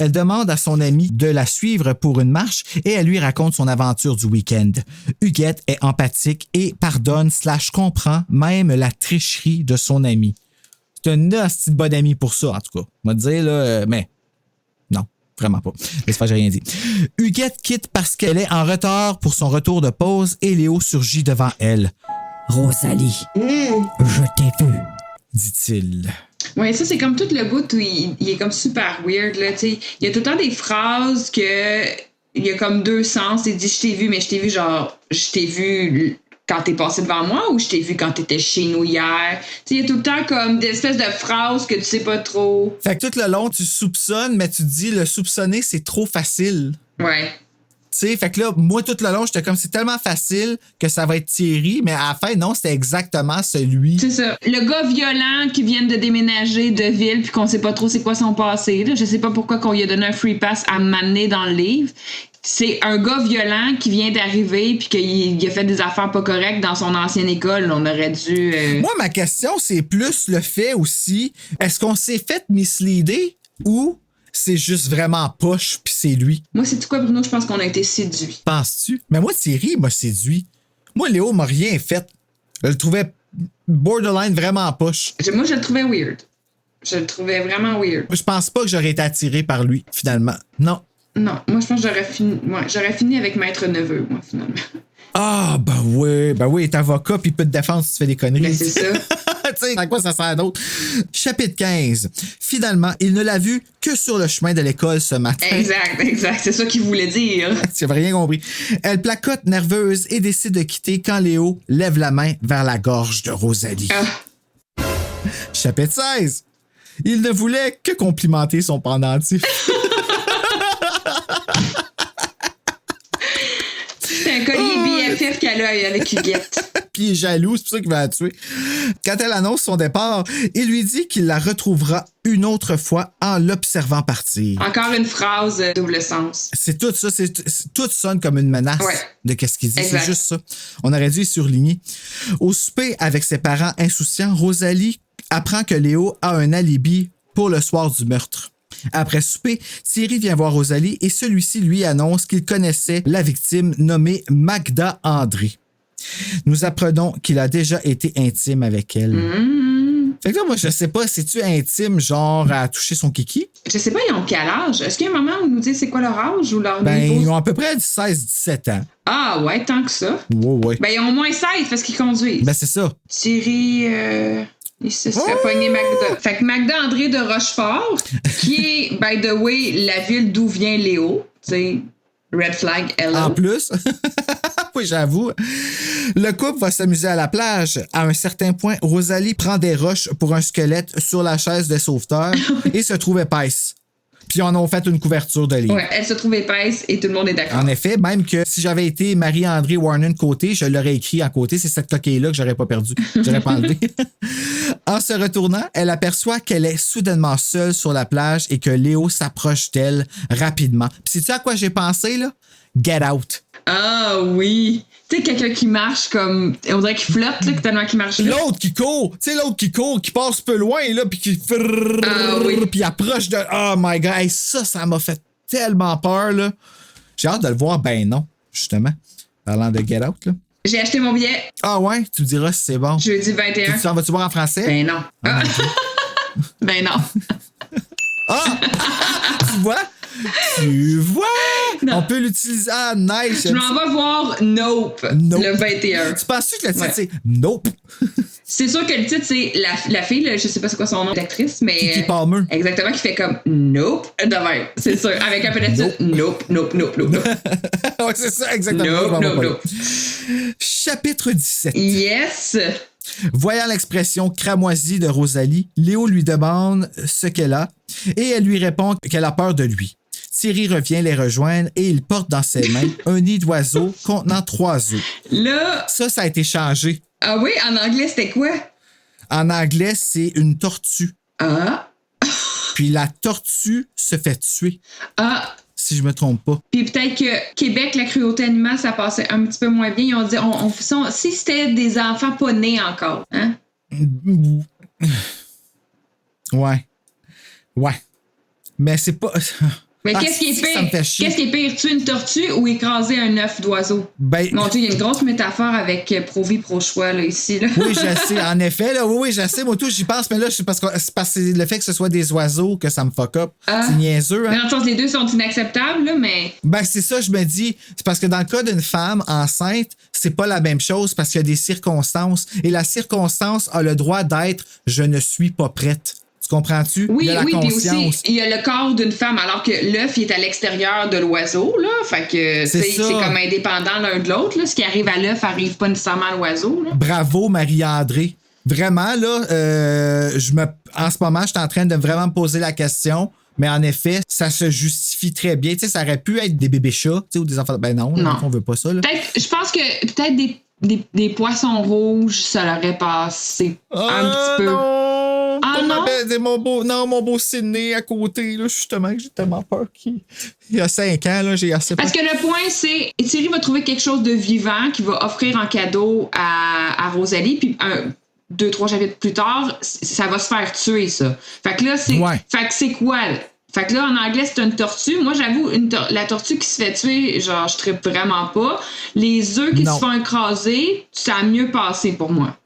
Elle demande à son amie de la suivre pour une marche et elle lui raconte son aventure du week-end. Huguette est empathique et pardonne/comprend même la tricherie de son amie. C'est une hostie de bonne amie pour ça, en tout cas. On va te dire, là, mais... Non. Vraiment pas. Laisse faire, j'ai rien dit. Huguette quitte parce qu'elle est en retard pour son retour de pause et Léo surgit devant elle. « Rosalie, je t'ai vu, dit-il. » Ouais, ça, c'est comme tout le bout où il est comme super weird, là, tu sais. Il y a tout le temps des phrases que... Il y a comme deux sens. Il dit « je t'ai vu », mais je t'ai vu genre... Je t'ai vu... quand t'es passé devant moi ou je t'ai vu quand t'étais chez nous hier. Tu sais, il y a tout le temps comme des espèces de phrases que tu sais pas trop. Fait que tout le long, tu soupçonnes, mais tu te dis, le soupçonner, c'est trop facile. Ouais. Tu sais, fait que là, moi, tout le long, j'étais comme, c'est tellement facile que ça va être Thierry, mais à la fin, non, c'était exactement celui. C'est ça. Le gars violent qui vient de déménager de ville puis qu'on sait pas trop c'est quoi son passé. Là. Je sais pas pourquoi qu'on lui a donné un free pass à m'amener dans le livre. C'est un gars violent qui vient d'arriver puis qu'il a fait des affaires pas correctes dans son ancienne école. On aurait dû... Moi, ma question, c'est plus le fait aussi, est-ce qu'on s'est fait misleader ou c'est juste vraiment poche puis c'est lui? Moi, c'est quoi, Bruno? Je pense qu'on a été séduits. Penses-tu? Mais moi, Thierry m'a séduit. Moi, Léo m'a rien fait. Je le trouvais borderline vraiment poche. Moi, je le trouvais weird. Je le trouvais vraiment weird. Je pense pas que j'aurais été attiré par lui, finalement. Non. Non, moi je pense que j'aurais fini avec Maître Neveu, moi, finalement. Ah, ben oui, t'es avocat puis il peut te défendre si tu fais des conneries. Ben, c'est ça. Tu sais, à quoi ça sert d'autre? Chapitre 15. Finalement, il ne l'a vu que sur le chemin de l'école ce matin. Exact. C'est ça qu'il voulait dire. Tu n'avais rien compris. Elle placote nerveuse et décide de quitter quand Léo lève la main vers la gorge de Rosalie. Chapitre 16. Il ne voulait que complimenter son pendentif. C'est un collier BFF qu'elle a avec Huguette. Puis il est jaloux, c'est pour ça qu'il va la tuer. Quand elle annonce son départ, il lui dit qu'il la retrouvera une autre fois en l'observant partir. Encore une phrase double sens. C'est tout ça, tout sonne comme une menace de qu'est-ce qu'il dit. Exact. C'est juste ça. On aurait dû y surligner. Au souper avec ses parents insouciants, Rosalie apprend que Léo a un alibi pour le soir du meurtre. Après souper, Thierry vient voir Rosalie et celui-ci lui annonce qu'il connaissait la victime nommée Magda André. Nous apprenons qu'il a déjà été intime avec elle. Fait que là, moi, je sais pas, c'est-tu intime, genre, à toucher son kiki? Je sais pas, ils ont quel âge? Est-ce qu'il y a un moment où ils nous disent c'est quoi leur âge ou leur Ben, niveau? ils ont à peu près 16-17 ans. Ah ouais, tant que ça. Ouais. Ben, ils ont au moins 16 parce qu'ils conduisent. Ben, c'est ça. Thierry, il se serait pogné Magda. Fait que Magda André de Rochefort, qui est, by the way, la ville d'où vient Léo. Tu sais, red flag, hello. En plus, oui, j'avoue. Le couple va s'amuser à la plage. À un certain point, Rosalie prend des roches pour un squelette sur la chaise de sauveteur et se trouve épaisse. Puis on en a fait une couverture de livre. Ouais, elle se trouve épaisse et tout le monde est d'accord. En effet, même que si j'avais été Marie-André Warren côté, je l'aurais écrit en côté. C'est cette coquille-là que j'aurais pas perdu. J'aurais pas enlevé. En se retournant, elle aperçoit qu'elle est soudainement seule sur la plage et que Léo s'approche d'elle rapidement. Puis sais-tu à quoi j'ai pensé, là? Get out. Ah oui. Tu sais, quelqu'un qui marche comme... On dirait qu'il flotte, là, tellement qu'il marche. L'autre qui court. Tu sais, l'autre qui court, qui passe peu loin, là, puis qui... Ah oui. Puis approche de... Oh my God. Hey, ça m'a fait tellement peur, là. J'ai hâte de le voir. Ben non, justement. Parlant de Get Out, là. J'ai acheté mon billet. Ah ouais? Tu me diras si c'est bon. Jeudi 21. Tu t'en vas-tu voir en français? Ben non. Ah, ben non. Ah! Tu vois? Tu vois? Non. On peut l'utiliser. Ah, nice. Je m'en vais voir Nope, le 21. Tu penses que le titre, c'est Nope? C'est sûr que le titre, c'est la fille, là, je sais pas c'est quoi son nom d'actrice, mais... Kiki Palmer. Exactement, qui fait comme Nope de même. C'est sûr. Avec un peu de titre. Nope. Ouais, c'est ça, exactement. Nope. Chapitre 17. Yes! Voyant l'expression cramoisie de Rosalie, Léo lui demande ce qu'elle a et elle lui répond qu'elle a peur de lui. Thierry revient les rejoindre et il porte dans ses mains un nid d'oiseau contenant 3 œufs. Là... Ça a été changé. Ah oui? En anglais, c'était quoi? En anglais, c'est une tortue. Ah! Puis la tortue se fait tuer. Ah! Si je me trompe pas. Puis peut-être que Québec, la cruauté animale, ça passait un petit peu moins bien. Ils ont dit, si c'était des enfants pas nés encore, hein? Ouais. Mais c'est pas... Mais qu'est-ce qui est pire? Ça me fait chier. Qu'est-ce qui est pire? Tuer une tortue ou écraser un œuf d'oiseau? Ben... Mon Dieu, il y a une grosse métaphore avec pro-vie, pro-choix, là, ici. Là. Oui, je sais. En effet, là, oui, je sais. Moi, tout, j'y pense, mais là, c'est parce que c'est le fait que ce soit des oiseaux que ça me fuck up. C'est niaiseux, hein? Mais en sens, les deux sont inacceptables, là, mais... Ben, c'est ça, je me dis. C'est parce que dans le cas d'une femme enceinte, c'est pas la même chose parce qu'il y a des circonstances. Et la circonstance a le droit d'être « je ne suis pas prête ». Tu comprends-tu? Oui, il y a la puis conscience. aussi, il y a le corps d'une femme, alors que l'œuf, il est à l'extérieur de l'oiseau, là. Fait que, c'est comme indépendant l'un de l'autre, là. Ce qui arrive à l'œuf arrive pas nécessairement à l'oiseau, là. Bravo, Marie-André. Vraiment, là, en ce moment, je suis en train de vraiment me poser la question. Mais en effet, ça se justifie très bien. Tu sais, ça aurait pu être des bébés chats, tu sais, ou des enfants. Ben non. On veut pas ça, là. Je pense que peut-être des poissons rouges, ça l'aurait passé un petit peu. Non. Ah non? Mon beau Sydney à côté, là, justement, que j'ai tellement peur qu'il y a 5 ans, là, j'ai assez peur. Parce que le point, c'est Thierry va trouver quelque chose de vivant qu'il va offrir en cadeau à Rosalie, puis 2-3 chapitres plus tard, ça va se faire tuer, ça. Fait que là, c'est... Ouais. Fait que c'est quoi, là? Fait que là, en anglais, c'est une tortue. Moi, j'avoue, la tortue qui se fait tuer, genre, je trippe vraiment pas. Les œufs qui se font écraser, ça a mieux passé pour moi.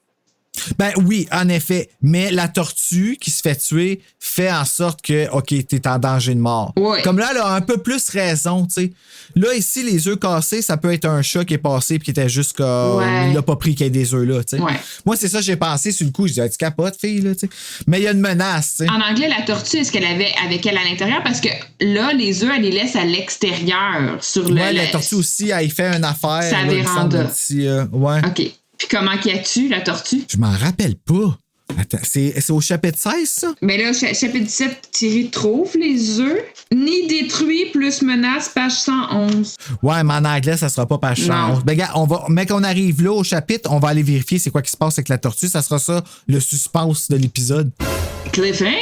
Ben oui, en effet. Mais la tortue qui se fait tuer fait en sorte que, OK, t'es en danger de mort. Ouais. Comme là, elle a un peu plus raison, tu sais. Là, ici, les œufs cassés, ça peut être un chat qui est passé et qui était juste comme... Il n'a pas pris qu'il y ait des œufs là, tu sais. Ouais. Moi, c'est ça, j'ai pensé sur le coup. Je disais, tu capotes, fille, là, tu sais. Mais il y a une menace, tu sais. En anglais, la tortue, est-ce qu'elle avait avec elle à l'intérieur? Parce que là, les œufs, elle les laisse à l'extérieur. Ouais, la tortue aussi, elle fait une affaire. Sa véranda. Ouais. OK. Puis comment qu'elle tue, la tortue? Je m'en rappelle pas. Attends, c'est au chapitre 16, ça? Mais là, chapitre 17, Thierry trouve les œufs. Ni détruit plus menace, page 111. Ouais, mais en anglais, ça sera pas page 111. Ben, gars, mais qu'on arrive là au chapitre, on va aller vérifier c'est quoi qui se passe avec la tortue. Ça sera ça, le suspense de l'épisode. Cliffhanger!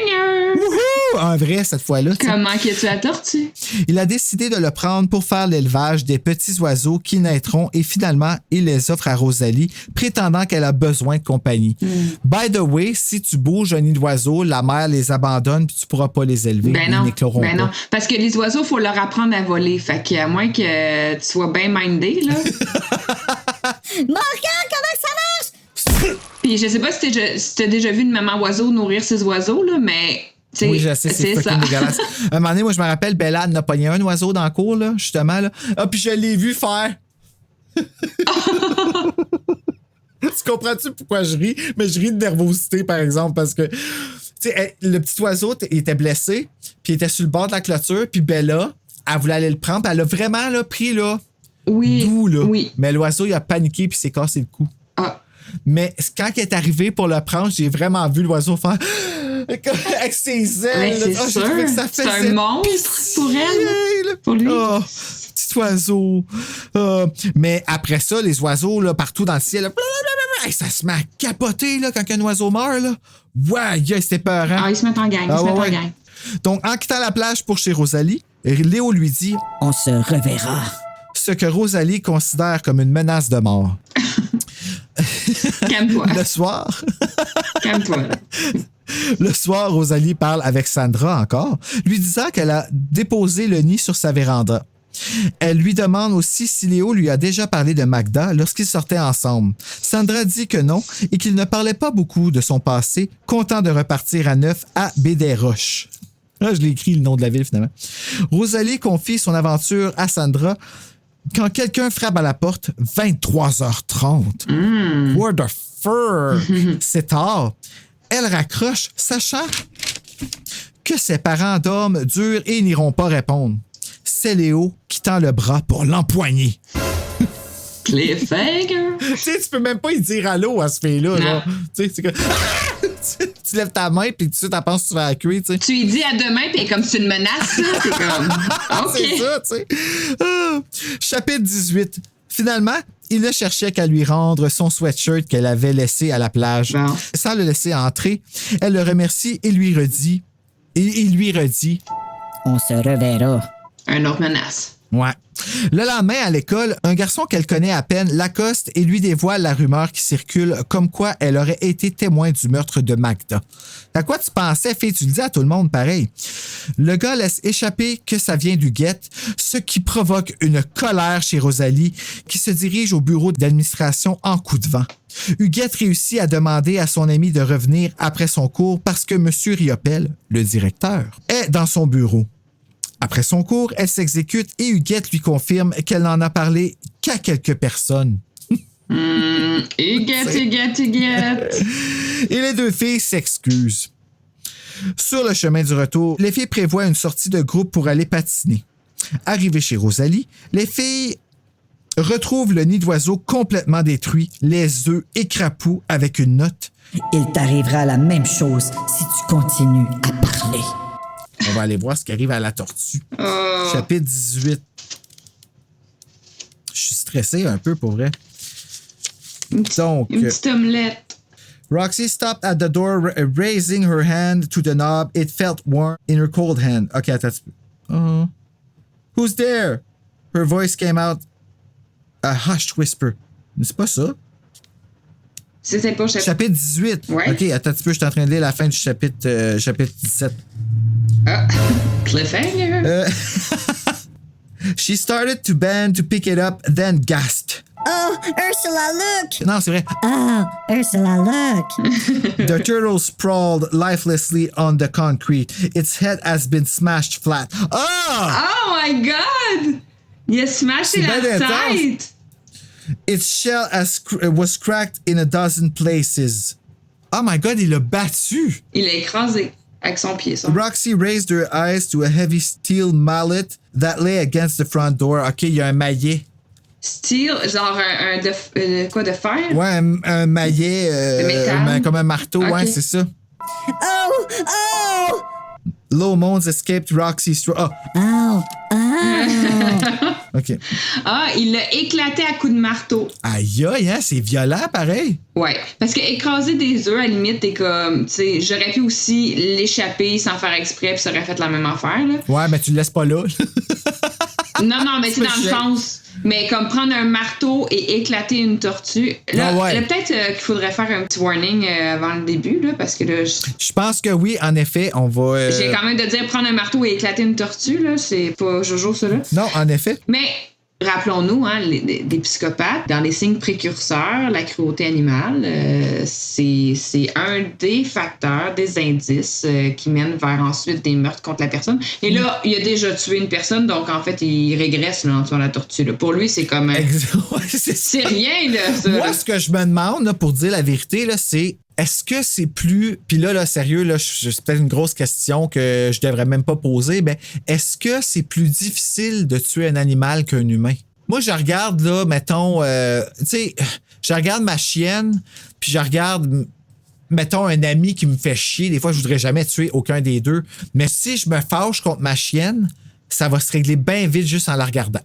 Wouhou! Un vrai, cette fois-là. Comment qu'est-tu la tortue? Il a décidé de le prendre pour faire l'élevage des petits oiseaux qui naîtront et finalement, il les offre à Rosalie, prétendant qu'elle a besoin de compagnie. By the way, si tu bouges un nid d'oiseaux, la mère les abandonne puis tu pourras pas les élever. Ben non, ils n'écloront pas. non. Parce que les oiseaux, il faut leur apprendre à voler. Fait qu'à moins que tu sois bien mindé, là. Morgan, comment ça marche? Puis je sais pas si t'as déjà vu une maman oiseau nourrir ses oiseaux, là, mais... Oui, je sais, c'est fucking dégueulasse. Un moment donné, moi, je me rappelle, Bella en a pogné un oiseau dans le cours, là, justement. Là. Ah, puis je l'ai vu faire. Tu comprends-tu pourquoi je ris? Mais je ris de nervosité, par exemple, parce que tu sais, le petit oiseau, il était blessé, puis il était sur le bord de la clôture, puis Bella, elle voulait aller le prendre, puis elle a vraiment là, pris là, doux, là. Oui. Mais l'oiseau, il a paniqué, puis s'est cassé le cou. Ah. Mais quand il est arrivé pour le prendre, j'ai vraiment vu l'oiseau faire avec ses ailes. C'est sûr. Que ça c'est un monstre pour elle. Pour lui. Oh, petit oiseau. Mais après ça, les oiseaux là, partout dans le ciel, là, ça se met à capoter là, quand un oiseau meurt. Là. Ouais, c'était peurant. Ah, ils se mettent en gang. En gang. Donc, en quittant la plage pour chez Rosalie, Léo lui dit « On se reverra. » Ce que Rosalie considère comme une menace de mort. Calme-toi. Le soir. Calme-toi. Le soir, Rosalie parle avec Sandra encore, lui disant qu'elle a déposé le nid sur sa véranda. Elle lui demande aussi si Léo lui a déjà parlé de Magda lorsqu'ils sortaient ensemble. Sandra dit que non et qu'il ne parlait pas beaucoup de son passé, content de repartir à neuf à Baie-des-Roches. Là, je l'ai écrit le nom de la ville finalement. Rosalie confie son aventure à Sandra quand quelqu'un frappe à la porte, 23h30. What the fuck? C'est tard. Elle raccroche, sachant que ses parents dorment dur et n'iront pas répondre. C'est Léo qui tend le bras pour l'empoigner. Cliffhanger! Tu sais, tu peux même pas y dire allô à ce fille-là. Genre. Tu sais, c'est que... tu lèves ta main puis tu penses que tu vas la cuire, tu sais. Tu lui dis à demain puis comme c'est une menace, là. T'es comme... OK. C'est ça, tu sais. Chapitre 18. Finalement, il ne cherchait qu'à lui rendre son sweatshirt qu'elle avait laissé à la plage. Bon. Sans le laisser entrer, elle le remercie et lui redit... Il lui redit... On se reverra. Un autre menace. Ouais. Le lendemain, à l'école, un garçon qu'elle connaît à peine l'accoste et lui dévoile la rumeur qui circule comme quoi elle aurait été témoin du meurtre de Magda. À quoi tu pensais, fille? Tu le dis à tout le monde pareil. Le gars laisse échapper que ça vient d'Huguette, ce qui provoque une colère chez Rosalie qui se dirige au bureau d'administration en coup de vent. Huguette réussit à demander à son ami de revenir après son cours parce que M. Riopel, le directeur, est dans son bureau. Après son cours, elle s'exécute et Huguette lui confirme qu'elle n'en a parlé qu'à quelques personnes. Huguette. Et les deux filles s'excusent. Sur le chemin du retour, les filles prévoient une sortie de groupe pour aller patiner. Arrivées chez Rosalie, les filles retrouvent le nid d'oiseau complètement détruit, les œufs écrapous avec une note. Il t'arrivera la même chose si tu continues à parler. On va aller voir ce qui arrive à la tortue. Chapitre 18. Je suis stressé un peu, pour vrai. Donc, une petite omelette. Roxy stopped at the door, raising her hand to the knob. It felt warm in her cold hand. OK, attends. Who's there? Her voice came out a hushed whisper. C'est pas ça? C'était pas chapitre 18. Ouais. OK, attends un petit peu, je suis en train de lire la fin du chapitre 17. Cliffhanger. She started to bend to pick it up, then gasped. Oh, Ursula, look! Non, c'est vrai. Oh, Ursula, look! The turtle sprawled lifelessly on the concrete. Its head has been smashed flat. Oh my God! Il a smashé la tête! Its shell was cracked in a dozen places. Oh my God, il l'a battu! Il l'a écrasé avec son pied, ça. Roxy raised her eyes to a heavy steel mallet that lay against the front door. OK, il y a un maillet. Steel, genre quoi, de fer? Ouais, un maillet. De métal? Comme un marteau, okay. Ouais, c'est ça. Oh! Oh! Low moans escaped Roxy's throat. Oh! Oh! OK. Ah, il l'a éclaté à coups de marteau. Aïe, aïe, hein, c'est violent, pareil. Ouais, parce que écraser des œufs, à la limite, t'es comme, tu sais, j'aurais pu aussi l'échapper sans faire exprès, puis ça aurait fait la même affaire, là. Ouais, mais tu le laisses pas là. Non, mais c'est dans le sens. Mais comme prendre un marteau et éclater une tortue. Là, là peut-être qu'il faudrait faire un petit warning avant le début, là, parce que là. Je pense que oui, en effet, on va. J'ai quand même de dire prendre un marteau et éclater une tortue, là, c'est pas Jojo, ça, là. Non, en effet. Mais rappelons-nous, hein, des psychopathes, dans les signes précurseurs, la cruauté animale, c'est un des facteurs, des indices qui mènent vers ensuite des meurtres contre la personne. Et là, il a déjà tué une personne, donc en fait, il régresse là, en tuant la tortue. Là. Pour lui, c'est comme... c'est rien, là, ça. Moi, ce que je me demande, là, pour dire la vérité, là, c'est... Est-ce que c'est plus... Puis là, sérieux, là, c'est peut-être une grosse question que je devrais même pas poser, mais est-ce que c'est plus difficile de tuer un animal qu'un humain? Moi, je regarde, là, mettons... tu sais, je regarde ma chienne, puis je regarde... Mettons un ami qui me fait chier. Des fois, je voudrais jamais tuer aucun des deux. Mais si je me fâche contre ma chienne, ça va se régler bien vite juste en la regardant.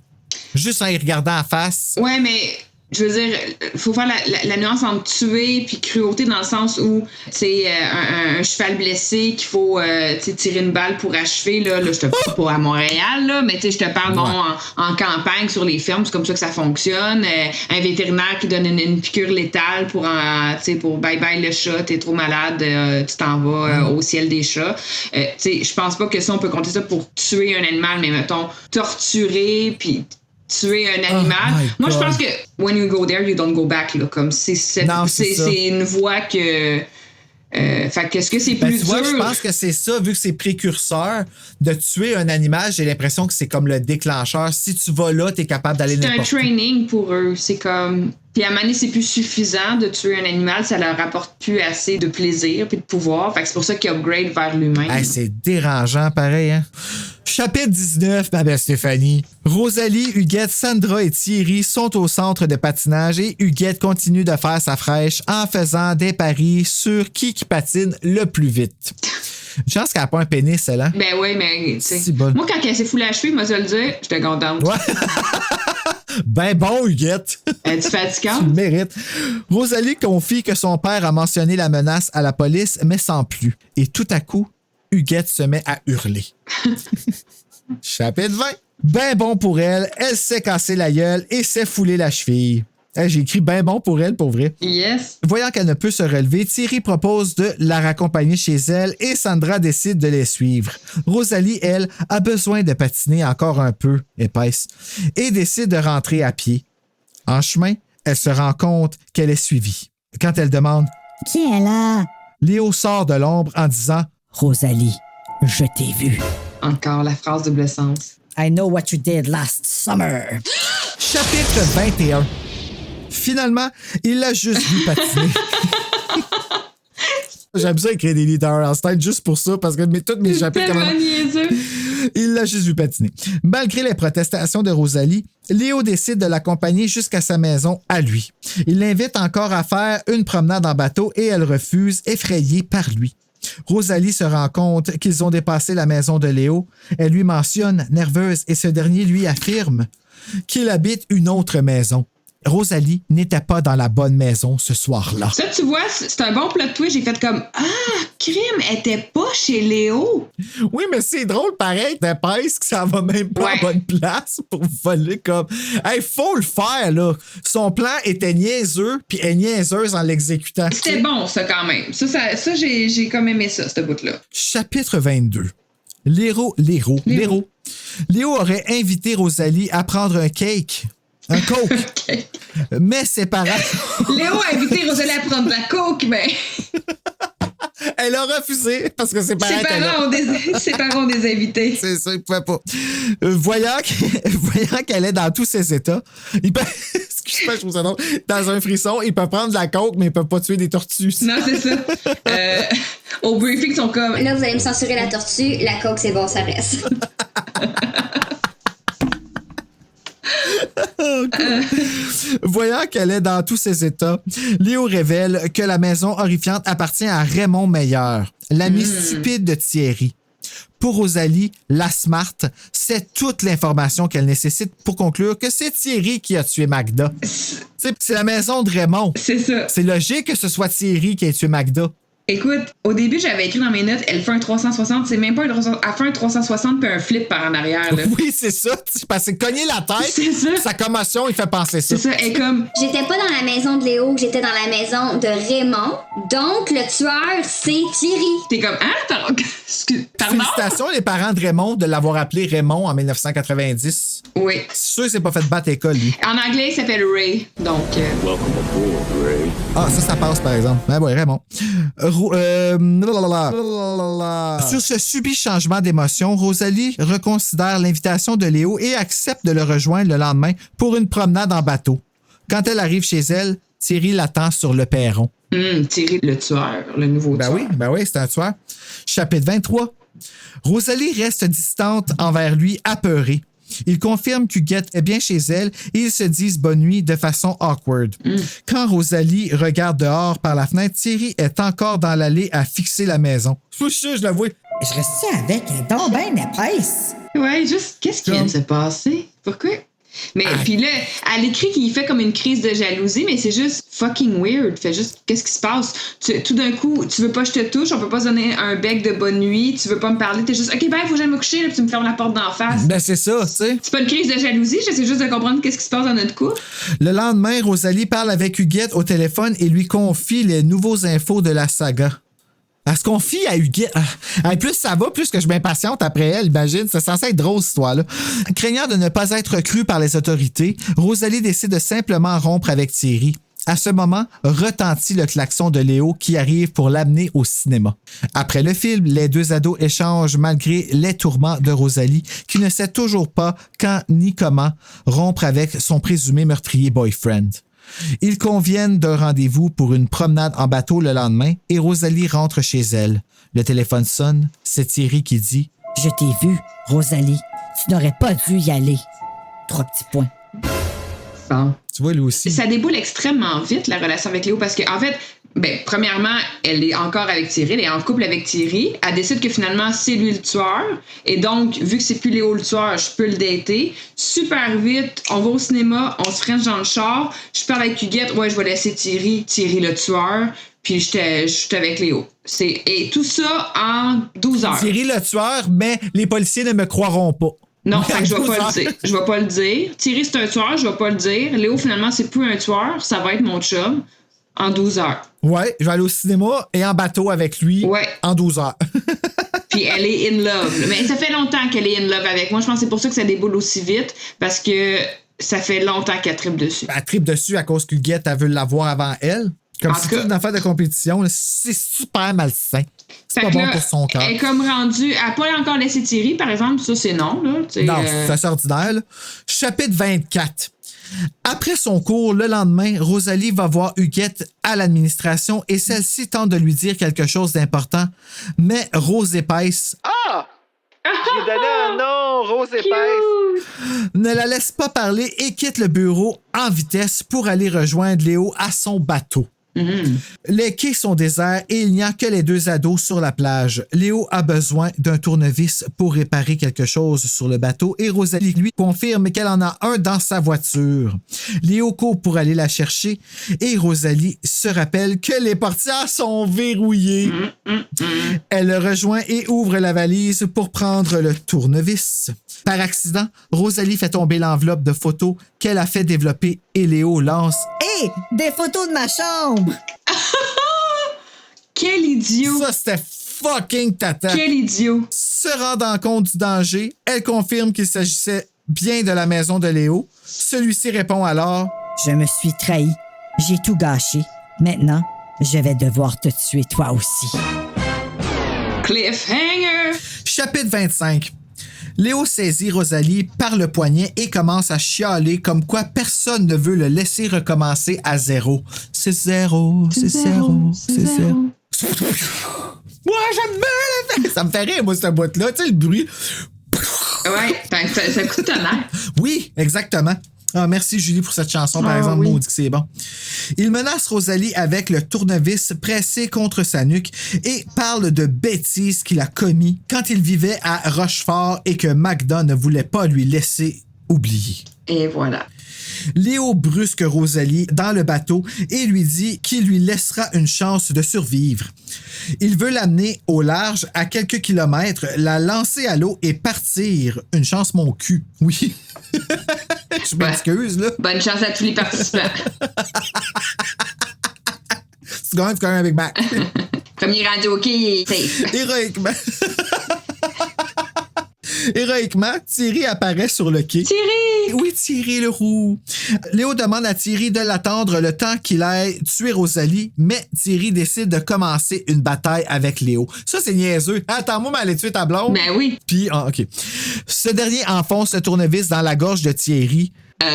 Juste en y regardant en face. Ouais, mais... Je veux dire, il faut faire la nuance entre tuer puis cruauté dans le sens où c'est un cheval blessé qu'il faut tirer une balle pour achever. Là je te parle pas à Montréal, là, mais je te parle en campagne, sur les fermes, c'est comme ça que ça fonctionne. Un vétérinaire qui donne une piqûre létale pour bye-bye le chat, t'es trop malade, tu t'en vas au ciel des chats. Je pense pas que ça, on peut compter ça pour tuer un animal, mais mettons, torturer puis... tuer un animal. Moi, je pense que when you go there, you don't go back. Là, comme c'est une voie que... fait que est-ce que c'est plus dur? Je pense que c'est ça, vu que c'est précurseur, de tuer un animal, j'ai l'impression que c'est comme le déclencheur. Si tu vas là, t'es capable d'aller n'importe où. C'est un training pour eux. C'est comme... Puis à un moment donné, c'est plus suffisant de tuer un animal, ça leur apporte plus assez de plaisir puis de pouvoir. Fait que c'est pour ça qu'ils upgrade vers l'humain. Hey, c'est dérangeant, pareil, hein? Chapitre 19, ma belle Stéphanie. Rosalie, Huguette, Sandra et Thierry sont au centre de patinage et Huguette continue de faire sa fraîche en faisant des paris sur qui patine le plus vite. Je pense qu'elle n'a pas un pénis, celle-là. Ben oui, mais moi, quand elle s'est foulée à cheveux, moi, je le dire, j'étais contente. Ouais. Ben bon, Huguette. Es-tu fatigante? Tu le mérites. Rosalie confie que son père a mentionné la menace à la police, mais sans plus. Et tout à coup, Huguette se met à hurler. Chapitre 20. Ben bon pour elle, elle s'est cassé la gueule et s'est foulé la cheville. Hey, j'ai écrit ben bon pour elle, pour vrai. Yes. Voyant qu'elle ne peut se relever, Thierry propose de la raccompagner chez elle et Sandra décide de les suivre. Rosalie, elle, a besoin de patiner encore un peu épaisse et décide de rentrer à pied. En chemin, elle se rend compte qu'elle est suivie. Quand elle demande « Qui est là? » Léo sort de l'ombre en disant « Rosalie, je t'ai vue. » Encore la phrase double sens. « I know what you did last summer. » Chapitre 21. Finalement, il l'a juste vu patiner. J'aime ça écrire des leaders en style juste pour ça, parce que toutes mes chapitres... Il l'a juste vu patiner. Malgré les protestations de Rosalie, Léo décide de l'accompagner jusqu'à sa maison à lui. Il l'invite encore à faire une promenade en bateau et elle refuse, effrayée par lui. Rosalie se rend compte qu'ils ont dépassé la maison de Léo. Elle lui mentionne, nerveuse, et ce dernier lui affirme qu'il habite une autre maison. Rosalie n'était pas dans la bonne maison ce soir-là. Ça, tu vois, c'est un bon plot twist. J'ai fait comme « Ah, crime, elle était pas chez Léo! » Oui, mais c'est drôle pareil, d'épaisse que ça va même pas à bonne place pour voler comme... Hey, faut le faire, là! Son plan était niaiseux, puis elle est niaiseuse en l'exécutant. C'était bon, ça, quand même. Ça j'ai comme aimé ça, ce bout-là. Chapitre 22. Léo aurait invité Rosalie à prendre un cake. Un coke. Okay. Mais ses parents... Léo a invité Rosalie à prendre de la coke, mais... Elle a refusé parce que ses parents ont des invités. C'est ça, ils ne pouvaient pas. Voyant qu'elle est dans tous ses états, il peut... Excuse-moi, je trouve ça drôle. Dans un frisson, il peut prendre de la coke, mais il ne peut pas tuer des tortues. Non, c'est ça. Au briefing, ils sont comme... Là, vous allez me censurer la tortue. La coke, c'est bon, ça reste. Voyant qu'elle est dans tous ses états, Léo révèle que la maison horrifiante appartient à Raymond Meyer, l'ami stupide de Thierry. Pour Rosalie, la Smart, c'est toute l'information qu'elle nécessite pour conclure que c'est Thierry qui a tué Magda. C'est la maison de Raymond. C'est ça. C'est logique que ce soit Thierry qui ait tué Magda. Écoute, au début, j'avais écrit dans mes notes, elle fait un 360, c'est même pas un 360, elle fait un 360 puis un flip par en arrière. Là. Oui, c'est ça. Parce que cogner la tête, c'est ça. Sa commotion, il fait penser ça. C'est ça, et comme... J'étais pas dans la maison de Léo, j'étais dans la maison de Raymond. Donc, le tueur, c'est Thierry. T'es comme, hein? Pardon? Félicitations les parents de Raymond de l'avoir appelé Raymond en 1990. Oui. C'est sûr qu'il s'est pas fait battre à l'école, lui. En anglais, il s'appelle Ray, donc... Welcome aboard, Ray. Ah, ça passe, par exemple. Ben ouais, Raymond. Sur ce subit changement d'émotion, Rosalie reconsidère l'invitation de Léo et accepte de le rejoindre le lendemain pour une promenade en bateau. Quand elle arrive chez elle, Thierry l'attend sur le perron. Thierry, le tueur, le nouveau tueur. Ben oui, c'est un tueur. Chapitre 23. Rosalie reste distante envers lui, apeurée. Il confirme qu'Huguette est bien chez elle et ils se disent bonne nuit de façon awkward. Quand Rosalie regarde dehors par la fenêtre, Thierry est encore dans l'allée à fixer la maison. Je l'avoue. Je reste avec un don ben épaisse. Ouais, juste, qu'est-ce qui vient de se passer? Pourquoi? Mais puis là, elle écrit qu'il fait comme une crise de jalousie, mais c'est juste fucking weird. Fait juste, qu'est-ce qui se passe? Tout d'un coup, tu veux pas que je te touche, on peut pas se donner un bec de bonne nuit, tu veux pas me parler, t'es juste, ok, ben, faut que j'aille me coucher, là, puis tu me fermes la porte d'en face. Ben, c'est ça, tu sais. C'est pas une crise de jalousie, j'essaie juste de comprendre qu'est-ce qui se passe dans notre couple. Le lendemain, Rosalie parle avec Huguette au téléphone et lui confie les nouveaux infos de la saga. Elle se confie à Huguette. Plus ça va, plus que je m'impatiente après elle, imagine. C'est censé être drôle, cette histoire-là. Craignant de ne pas être crue par les autorités, Rosalie décide de simplement rompre avec Thierry. À ce moment, retentit le klaxon de Léo qui arrive pour l'amener au cinéma. Après le film, les deux ados échangent malgré les tourments de Rosalie, qui ne sait toujours pas quand ni comment rompre avec son présumé meurtrier boyfriend. Ils conviennent d'un rendez-vous pour une promenade en bateau le lendemain et Rosalie rentre chez elle. Le téléphone sonne, c'est Thierry qui dit « Je t'ai vu, Rosalie. Tu n'aurais pas dû y aller. » 3 petits points. Bon. Tu vois, lui aussi. Ça déboule extrêmement vite, la relation avec Léo, parce que en fait, premièrement, elle est encore avec Thierry, elle est en couple avec Thierry. Elle décide que finalement, c'est lui le tueur. Et donc, vu que c'est plus Léo le tueur, je peux le dater. Super vite, on va au cinéma, on se french dans le char. Je parle avec Huguette, ouais, je vais laisser Thierry le tueur. Puis j'étais avec Léo. Et tout ça en 12 heures. Thierry le tueur, mais les policiers ne me croiront pas. Non, fait que je vais pas le dire. Je vais pas le dire. Thierry, c'est un tueur, je vais pas le dire. Léo, finalement, c'est plus un tueur, ça va être mon chum en 12 heures. Ouais, je vais aller au cinéma et en bateau avec lui en 12 heures. Puis elle est in love. Mais ça fait longtemps qu'elle est in love avec moi. Je pense que c'est pour ça que ça déboule aussi vite, parce que ça fait longtemps qu'elle tripe dessus. Elle tripe dessus à cause qu'Huguette, elle veut l'avoir avant elle. Comme si c'était une affaire de compétition. C'est super malsain. C'est pas bon pour son corps. Elle est comme rendue... Elle n'a pas encore laissé Thierry, par exemple. Ça, c'est non. Là, non, c'est assez ordinaire. Là. Chapitre 24. Après son cours, le lendemain, Rosalie va voir Huguette à l'administration et celle-ci tente de lui dire quelque chose d'important. Mais Rose Épaisse... Ah! J'ai donné un nom, Rose Épaisse. Ne la laisse pas parler et quitte le bureau en vitesse pour aller rejoindre Léo à son bateau. Les quais sont déserts et il n'y a que les deux ados sur la plage. Léo a besoin d'un tournevis pour réparer quelque chose sur le bateau et Rosalie lui confirme qu'elle en a un dans sa voiture. Léo court pour aller la chercher et Rosalie se rappelle que les portières sont verrouillées. Elle le rejoint et ouvre la valise pour prendre le tournevis. Par accident, Rosalie fait tomber l'enveloppe de photos qu'elle a fait développer et Léo lance « Hé! Des photos de ma chambre! » Quel idiot! Ça, c'était fucking tata. Quel idiot! Se rendant compte du danger, elle confirme qu'il s'agissait bien de la maison de Léo. Celui-ci répond alors « Je me suis trahi. J'ai tout gâché. Maintenant, je vais devoir te tuer toi aussi. » Cliffhanger! Chapitre 25. Léo saisit Rosalie par le poignet et commence à chialer comme quoi personne ne veut le laisser recommencer à zéro. C'est zéro, c'est zéro, c'est zéro. Moi, j'aime bien! Ça me fait rire, moi, cette boîte-là. Tu sais, le bruit. Ouais, ça coûte tonnerre. Oui, exactement. Ah, merci Julie pour cette chanson, par exemple. Maudit que c'est bon. Il menace Rosalie avec le tournevis pressé contre sa nuque et parle de bêtises qu'il a commis quand il vivait à Rochefort et que Magda ne voulait pas lui laisser oublier. Et voilà. Léo brusque Rosalie dans le bateau et lui dit qu'il lui laissera une chance de survivre. Il veut l'amener au large à quelques kilomètres, la lancer à l'eau et partir. Une chance mon cul. Oui. Je m'excuse, là. Bonne chance à tous les participants. Tu gagnes un Big Mac. Comme il est rendu OK, il est safe. Héroïquement, Thierry apparaît sur le quai. Thierry! Oui, Thierry le roux. Léo demande à Thierry de l'attendre le temps qu'il aille tuer Rosalie, mais Thierry décide de commencer une bataille avec Léo. Ça, c'est niaiseux. Attends-moi, mais aller tuer ta blonde. Ben oui. Puis, OK. Ce dernier enfonce le tournevis dans la gorge de Thierry. Tu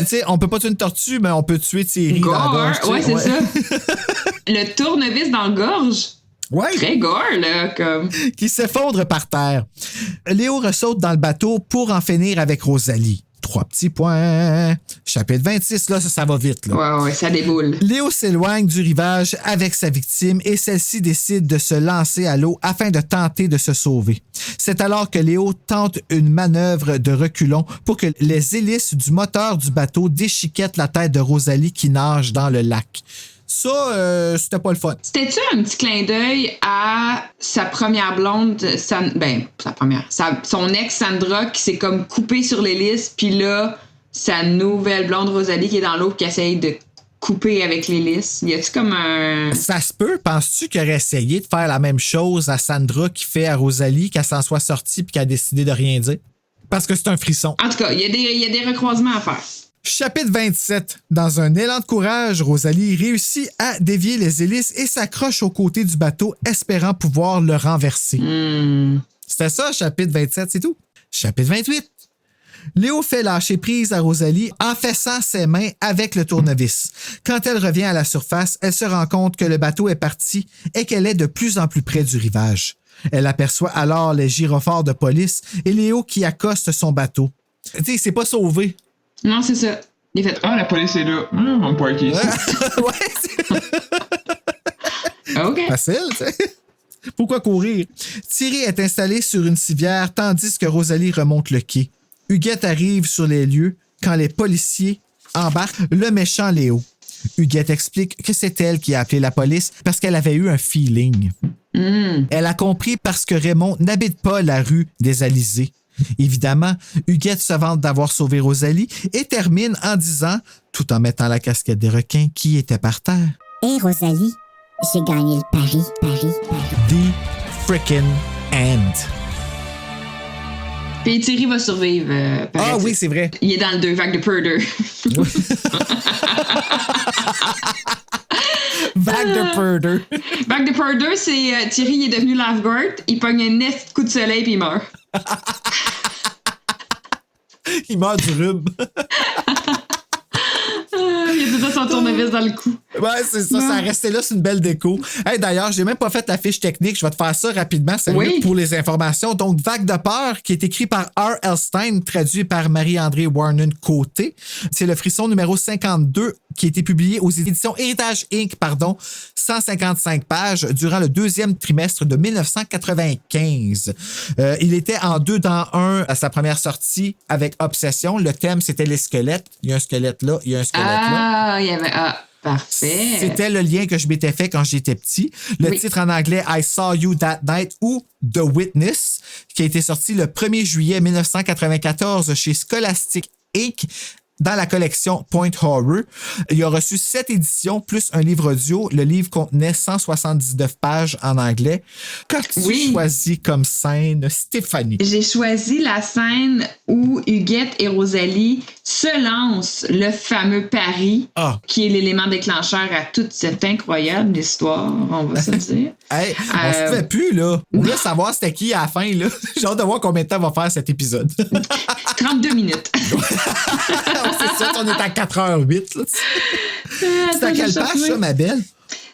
sais, on peut pas tuer une tortue, mais on peut tuer Thierry dans la gorge. Ouais, c'est ça. Le tournevis dans la gorge. Ouais. Très gore, là, comme. Qui s'effondre par terre. Léo ressaute dans le bateau pour en finir avec Rosalie. 3 petits points. Chapitre 26, là, ça va vite, là. Ouais, ça déboule. Léo s'éloigne du rivage avec sa victime et celle-ci décide de se lancer à l'eau afin de tenter de se sauver. C'est alors que Léo tente une manœuvre de reculons pour que les hélices du moteur du bateau déchiquettent la tête de Rosalie qui nage dans le lac. Ça, c'était pas le fun. C'était-tu un petit clin d'œil à sa première blonde, son ex Sandra qui s'est comme coupée sur l'hélice, puis là, sa nouvelle blonde Rosalie qui est dans l'eau qui essaye de couper avec l'hélice. Y a-tu comme un... Ça se peut? Penses-tu qu'il aurait essayé de faire la même chose à Sandra qu'il fait à Rosalie, qu'elle s'en soit sortie puis qu'elle a décidé de rien dire? Parce que c'est un frisson. En tout cas, il y a des recroisements à faire. Chapitre 27. Dans un élan de courage, Rosalie réussit à dévier les hélices et s'accroche aux côtés du bateau, espérant pouvoir le renverser. C'était ça, chapitre 27, c'est tout. Chapitre 28. Léo fait lâcher prise à Rosalie en fessant ses mains avec le tournevis. Quand elle revient à la surface, elle se rend compte que le bateau est parti et qu'elle est de plus en plus près du rivage. Elle aperçoit alors les gyrophares de police et Léo qui accoste son bateau. Tu sais, il s'est pas sauvé. Non, c'est ça. Il a fait « Ah, la police est là. On peut parker ici. » OK. Facile, tu sais. Pourquoi courir? Thierry est installé sur une civière tandis que Rosalie remonte le quai. Huguette arrive sur les lieux quand les policiers embarquent le méchant Léo. Huguette explique que c'est elle qui a appelé la police parce qu'elle avait eu un feeling. Elle a compris parce que Raymond n'habite pas la rue des Alizés. Évidemment, Huguette se vante d'avoir sauvé Rosalie et termine en disant, tout en mettant la casquette des requins qui était par terre. Hé Rosalie, j'ai gagné le pari. The frickin' end. Puis Thierry va survivre. Ah oui, c'est vrai. Il est dans le 2 vagues de Purder. Vague de Purder. Vague de Purder, c'est Thierry, il est devenu lifeguard, il pogne un net coup de soleil puis il meurt. Il meurt du rhume. Il a tout ça son tournevis dans le cou. Ouais, c'est ça, ça a resté là, c'est une belle déco. Hey, d'ailleurs, j'ai même pas fait la fiche technique, je vais te faire ça rapidement, salut, pour les informations. Donc, Vague de peur, qui est écrit par R.L. Stein, traduit par Marie-André Warnon-Côté. C'est le frisson numéro 52, qui a été publié aux éditions Héritage Inc., 155 pages, durant le 2e trimestre de 1995. Il était en 2 dans 1 à sa première sortie avec Obsession. Le thème, c'était les squelettes. Il y a un squelette là, il y a un squelette là. Ah, il y avait... Ah, parfait. C'était le lien que je m'étais fait quand j'étais petit. Le titre en anglais, I Saw You That Night ou The Witness, qui a été sorti le 1er juillet 1994 chez Scholastic Inc., dans la collection Point Horror. Il a reçu 7 éditions plus un livre audio. Le livre contenait 179 pages en anglais. Qu'as-tu choisi comme scène, Stéphanie? J'ai choisi la scène où Huguette et Rosalie se lancent le fameux pari, qui est l'élément déclencheur à toute cette incroyable histoire, on va se dire. Hey, on se fait plus, là. On veut savoir c'était qui à la fin, là. J'ai hâte de voir combien de temps va faire cet épisode. 32 minutes. C'est ça, on est à 4h08. C'est à quelle page, ça, ma belle?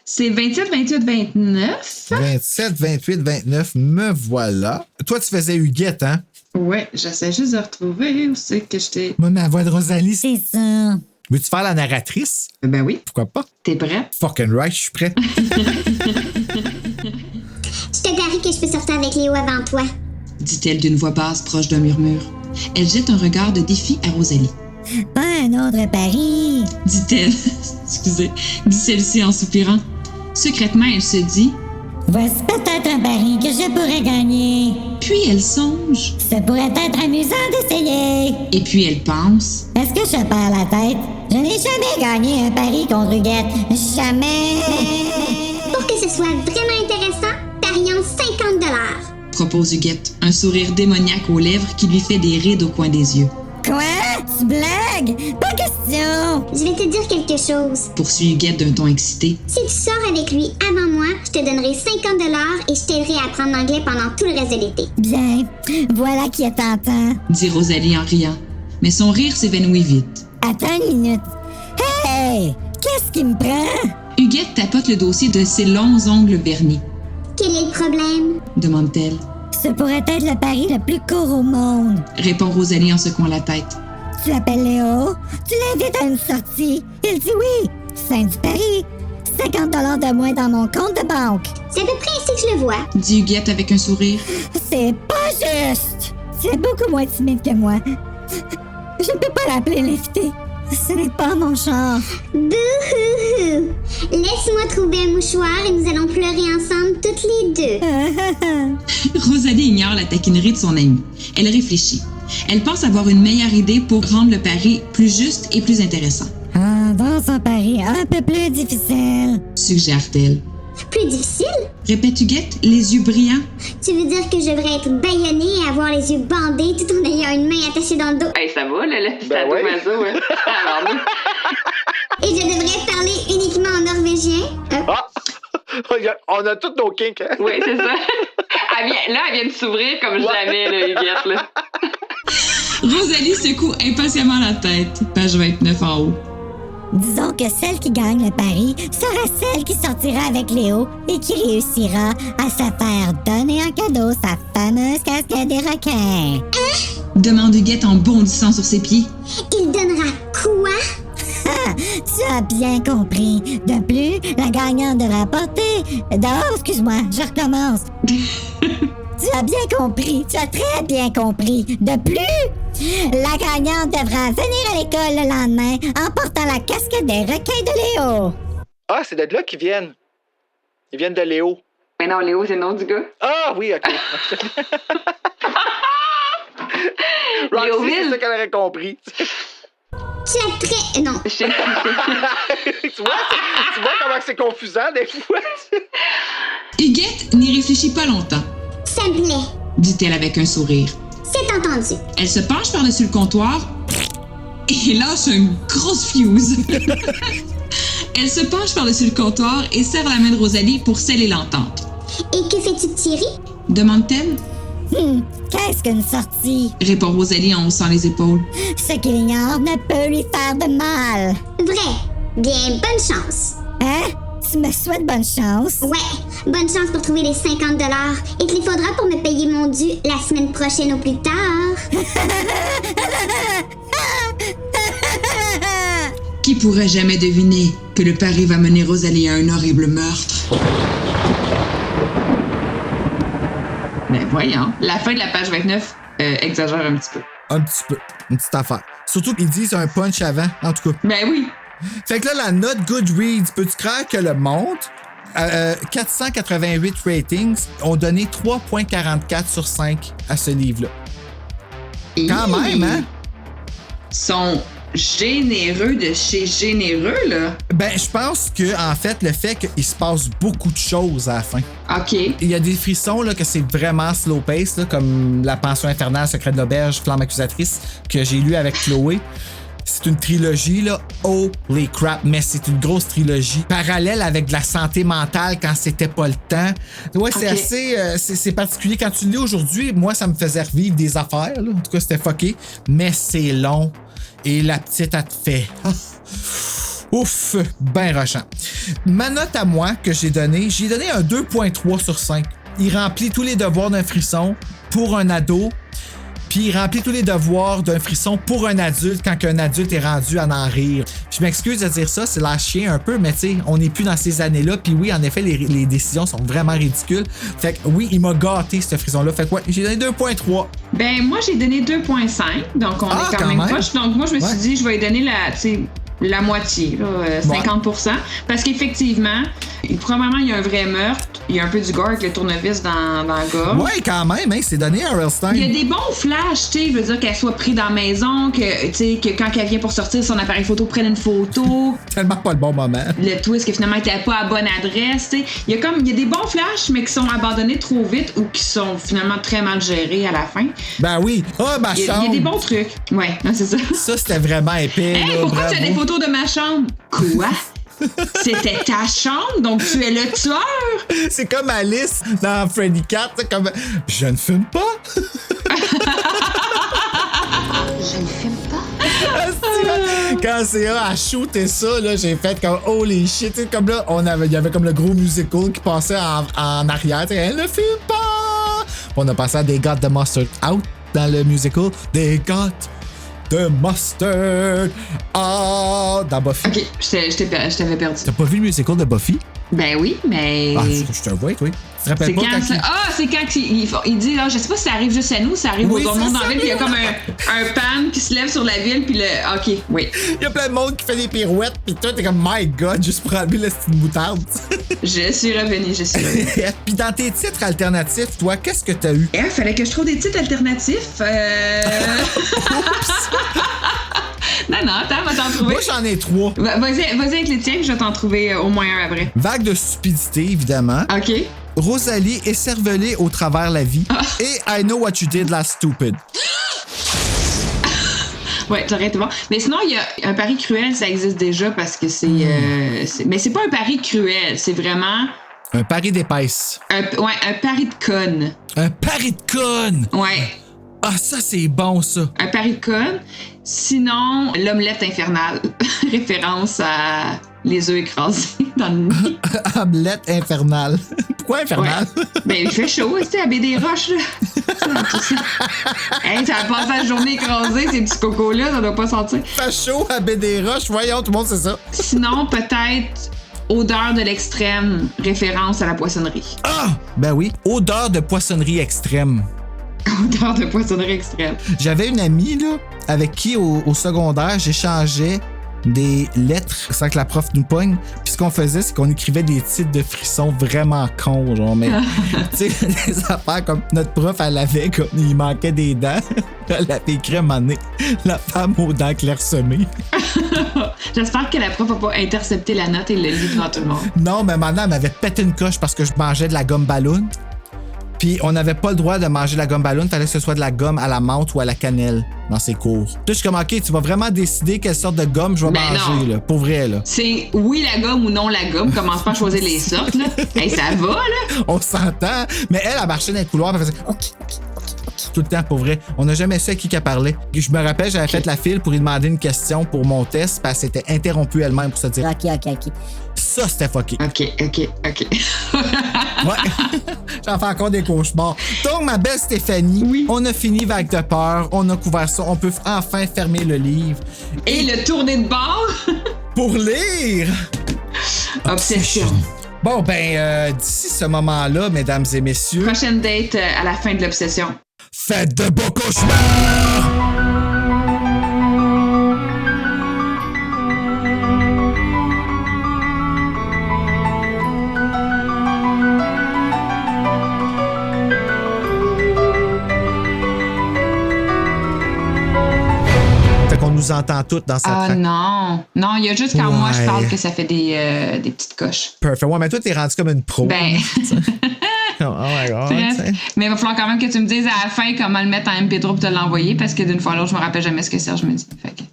C'est 27, 28, 29. 27, 28, 29, me voilà. Toi, tu faisais Huguette, hein? Ouais, j'essaie juste de retrouver où c'est que j'étais. Moi, ma voix de Rosalie. C'est ça. Veux-tu faire la narratrice? Ben oui. Pourquoi pas? T'es prêt? Fucking right, je suis prêt. Je te parie que je peux sortir avec Léo avant toi. Dit-elle d'une voix basse proche d'un murmure. Elle jette un regard de défi à Rosalie. Ben un autre pari. Dit-elle. Excusez. Dit celle-ci en soupirant. Secrètement, elle se dit. Voici peut-être un pari que je pourrais gagner. Puis elle songe. Ça pourrait être amusant d'essayer. Et puis elle pense. Est-ce que je perds la tête? Je n'ai jamais gagné un pari contre Huguette. Jamais. Pour que ce soit vraiment intéressant, parions 50 $. Propose Huguette, un sourire démoniaque aux lèvres qui lui fait des rides au coin des yeux. Quoi? Tu blagues? Pas question! Je vais te dire quelque chose. Poursuit Huguette d'un ton excité. Si tu sors avec lui avant moi, je te donnerai 50 $ et je t'aiderai à apprendre l'anglais pendant tout le reste de l'été. Bien, voilà qui est tentant. Dit Rosalie en riant. Mais son rire s'évanouit vite. Attends une minute. Hey! Qu'est-ce qui me prend? Huguette tapote le dossier de ses longs ongles vernis. Quel est le problème? Demande-t-elle. Ce pourrait être le pari le plus court au monde. Répond Rosalie en secouant la tête. Tu l'appelles Léo, tu l'invites à une sortie. Il dit oui. Fin du pari. 50 $ de moins dans mon compte de banque. C'est à peu près ainsi que je le vois. Dit Huguette avec un sourire. C'est pas juste. C'est beaucoup moins timide que moi. Je ne peux pas l'appeler l'invité. Ce n'est pas mon genre. Bouhouhou! Laisse-moi trouver un mouchoir et nous allons pleurer ensemble toutes les deux. Rosalie ignore la taquinerie de son amie. Elle réfléchit. Elle pense avoir une meilleure idée pour rendre le pari plus juste et plus intéressant. Dans un pari un peu plus difficile. Suggère-t-elle. Plus difficile? Répète Huguette, les yeux brillants. Tu veux dire que je devrais être bâillonnée et avoir les yeux bandés tout en ayant une main attachée dans le dos? Hey, ça va, là, le Ben ouais. sadomaso, hein? Alors, Et je devrais parler uniquement en norvégien? Ah! On a tous nos kinks, hein? Oui, c'est ça. Elle vient de s'ouvrir comme jamais, là, Huguette, là. Rosalie secoue impatiemment la tête. Page 29 en haut. Disons que celle qui gagne le pari sera celle qui sortira avec Léo et qui réussira à se faire donner en cadeau sa fameuse casquette des requins. Demande Huguette en bondissant sur ses pieds. Il donnera quoi? Tu as bien compris. De plus, la gagnante devra porter... excuse-moi, je recommence. Tu as bien compris. Tu as très bien compris. De plus, la gagnante devra venir à l'école le lendemain en portant la casquette des requins de Léo. Ah, c'est de là qu'ils viennent. Ils viennent de Léo. Mais non, Léo, c'est le nom du gars. Ah, oui, OK. Roxy, c'est ça qu'elle aurait compris. Tu as très... Non. tu vois comment c'est confusant des fois? Huguette n'y réfléchit pas longtemps. Ça me plaît. Dit-elle avec un sourire. C'est entendu. Elle se penche par-dessus le comptoir et lâche une grosse fuse. Elle se penche par-dessus le comptoir et serre la main de Rosalie pour sceller l'entente. Et que fais-tu de Thierry? Demande-t-elle. Qu'est-ce qu'une sortie? Répond Rosalie en haussant les épaules. Ce qu'il ignore ne peut lui faire de mal. Vrai. Bien, bonne chance. Hein? Tu me souhaites bonne chance? Ouais, bonne chance pour trouver les 50 $ et qu'il faudra pour me payer mon dû la semaine prochaine au plus tard. Qui pourrait jamais deviner que le pari va mener Rosalie à un horrible meurtre? Mais voyons, la fin de la page 29 exagère un petit peu. Un petit peu, une petite affaire. Surtout qu'ils disent un punch avant, en tout cas. Ben oui. Fait que là, la note Goodreads, peux-tu croire que le monde, 488 ratings, ont donné 3.44 sur 5 à ce livre-là. Quand même, hein? Sont généreux de chez généreux, là. Ben, je pense que, en fait, le fait qu'il se passe beaucoup de choses à la fin. OK. Il y a des frissons, là, que c'est vraiment slow pace, là, comme La Pension infernale, Secret de l'auberge, Flamme accusatrice, que j'ai lu avec Chloé. C'est une trilogie, là. Holy crap, mais c'est une grosse trilogie. Parallèle avec de la santé mentale quand c'était pas le temps. Ouais, c'est assez... c'est particulier. Quand tu le lis aujourd'hui, moi, ça me faisait revivre des affaires, là. En tout cas, c'était fucké. Mais c'est long. Et la petite, elle te fait... Ouf, ben rushant. Ma note à moi que j'ai donné un 2.3 sur 5. Il remplit tous les devoirs d'un frisson pour un ado. puis il remplit tous les devoirs d'un frisson pour un adulte quand un adulte est rendu à en rire. Je m'excuse de dire ça, c'est la chien un peu, mais tu sais, on n'est plus dans ces années-là, puis oui, en effet, les décisions sont vraiment ridicules. Fait que oui, il m'a gâté, ce frisson-là. Fait que ouais, j'ai donné 2.3. Ben, moi, j'ai donné 2.5, donc on est quand même proche. Donc, moi, je me suis dit, je vais lui donner la moitié, là, 50%. Parce qu'effectivement, probablement, il y a un vrai meurtre. Il y a un peu du gore avec le tournevis dans la gorge. Ouais, quand même, hein, c'est donné à Railstein. Il y a des bons flashs, tu sais, je veux dire qu'elle soit prise dans la maison, que quand elle vient pour sortir, son appareil photo prenne une photo. Tellement pas le bon moment. Le twist que finalement, elle n'était pas à bonne adresse, tu sais. Il y a des bons flashs, mais qui sont abandonnés trop vite ou qui sont finalement très mal gérés à la fin. Ben oui. Ah, ma chambre. Il y a des bons trucs. Ouais, non, c'est ça. Ça, c'était vraiment épais. Hey, pourquoi tu as des photos de ma chambre? Quoi? C'était ta chambre, donc tu es le tueur? C'est comme Alice dans Freddy Cat, comme je ne fume pas. Je ne fume pas. Quand CA a shooté ça, là, j'ai fait comme holy shit. T'sais, comme là, il y avait comme le gros musical qui passait en arrière. Elle ne fume pas. On a passé à They Got the Mustard Out dans le musical. They Got the Mustard Out dans Buffy. Ok, je t'avais perdu. T'as pas vu le musical de Buffy? Ben oui, mais. Ah, je te vois, oui. Tu te rappelles pas quand c'est quand il dit, là, je sais pas si ça arrive juste à nous, ça arrive aux autres mondes dans la ville, puis il y a comme un pan qui se lève sur la ville, puis ok, oui. Il y a plein de monde qui fait des pirouettes, puis toi, t'es comme, my God, juste pour enlever la petite moutarde. Je suis revenue. Puis dans tes titres alternatifs, toi, qu'est-ce que t'as eu? Il fallait que je trouve des titres alternatifs. Non, attends, va t'en trouver. Moi, j'en ai 3. Vas-y avec les tiens, je vais t'en trouver au moins un après. Vague de stupidité, évidemment. OK. Rosalie écervelée au travers la vie. Et I Know What You Did Last Stupid. Ouais, t'aurais été bon. Mais sinon, il y a un pari cruel, ça existe déjà parce que c'est mais c'est pas un pari cruel, c'est vraiment... Un pari d'épaisse. Un pari de conne. Un pari de conne! Ouais. Ah, ça, c'est bon, ça. Un pari de conne. Sinon, l'omelette infernale. Référence à les œufs écrasés dans le nid. Omelette infernale. Pourquoi infernale? Ouais. Ben, il fait chaud, tu sais, à baie des roches, là. Hey, ça a passé la journée écrasée, ces petits cocos-là, ça doit pas sentir. Fait chaud à baie des roches, voyons, tout le monde sait ça. Sinon, peut-être odeur de l'extrême, référence à la poissonnerie. Ah! Ben oui, odeur de poissonnerie extrême. Odeur de poissonnerie extrême. J'avais une amie, là, avec qui, au secondaire, j'échangeais des lettres sans que la prof nous pogne. Puis ce qu'on faisait, c'est qu'on écrivait des titres de frissons vraiment cons, genre, mais tu sais, des affaires comme notre prof, elle avait comme il manquait des dents. Elle avait écrit à un moment donné, la femme aux dents clairsemées. J'espère que la prof n'a pas intercepté la note et le lit devant tout le monde. Non, mais maintenant, elle m'avait pété une coche parce que je mangeais de la gomme ballon. Puis on n'avait pas le droit de manger de la gomme ballon, fallait que ce soit de la gomme à la menthe ou à la cannelle dans ses cours. Puis je suis comme, OK, tu vas vraiment décider quelle sorte de gomme je vais manger, là, pour vrai, là. C'est oui la gomme ou non la gomme, commence pas à choisir les sortes, là. Hey, ça va, là. On s'entend, mais elle marchait dans les couloirs, elle faisait OK. Tout le temps, pour vrai. On n'a jamais su à qui qu'elle parlait. Je me rappelle, j'avais fait la file pour lui demander une question pour mon test, parce qu'elle s'était interrompue elle-même pour se dire OK. Ça, c'était fucké. OK. Ouais. J'en fais encore des cauchemars. Donc, ma belle Stéphanie, on a fini Vague de peur, on a couvert ça, on peut enfin fermer le livre. Et le tourner de bord. Pour lire Obsession. Bon, ben, d'ici ce moment-là, mesdames et messieurs... Prochaine date à la fin de l'obsession. Faites de beaux cauchemars! Fait qu'on nous entend toutes dans cette track. Non, il y a juste quand moi je parle que ça fait des petites coches. Parfait. Ouais, mais toi, t'es rendu comme une pro. Ben... Oh my God, mais il va falloir quand même que tu me dises à la fin comment le mettre en MP3 pour te l'envoyer parce que d'une fois à l'autre, je me rappelle jamais ce que Serge me dit. Fait que...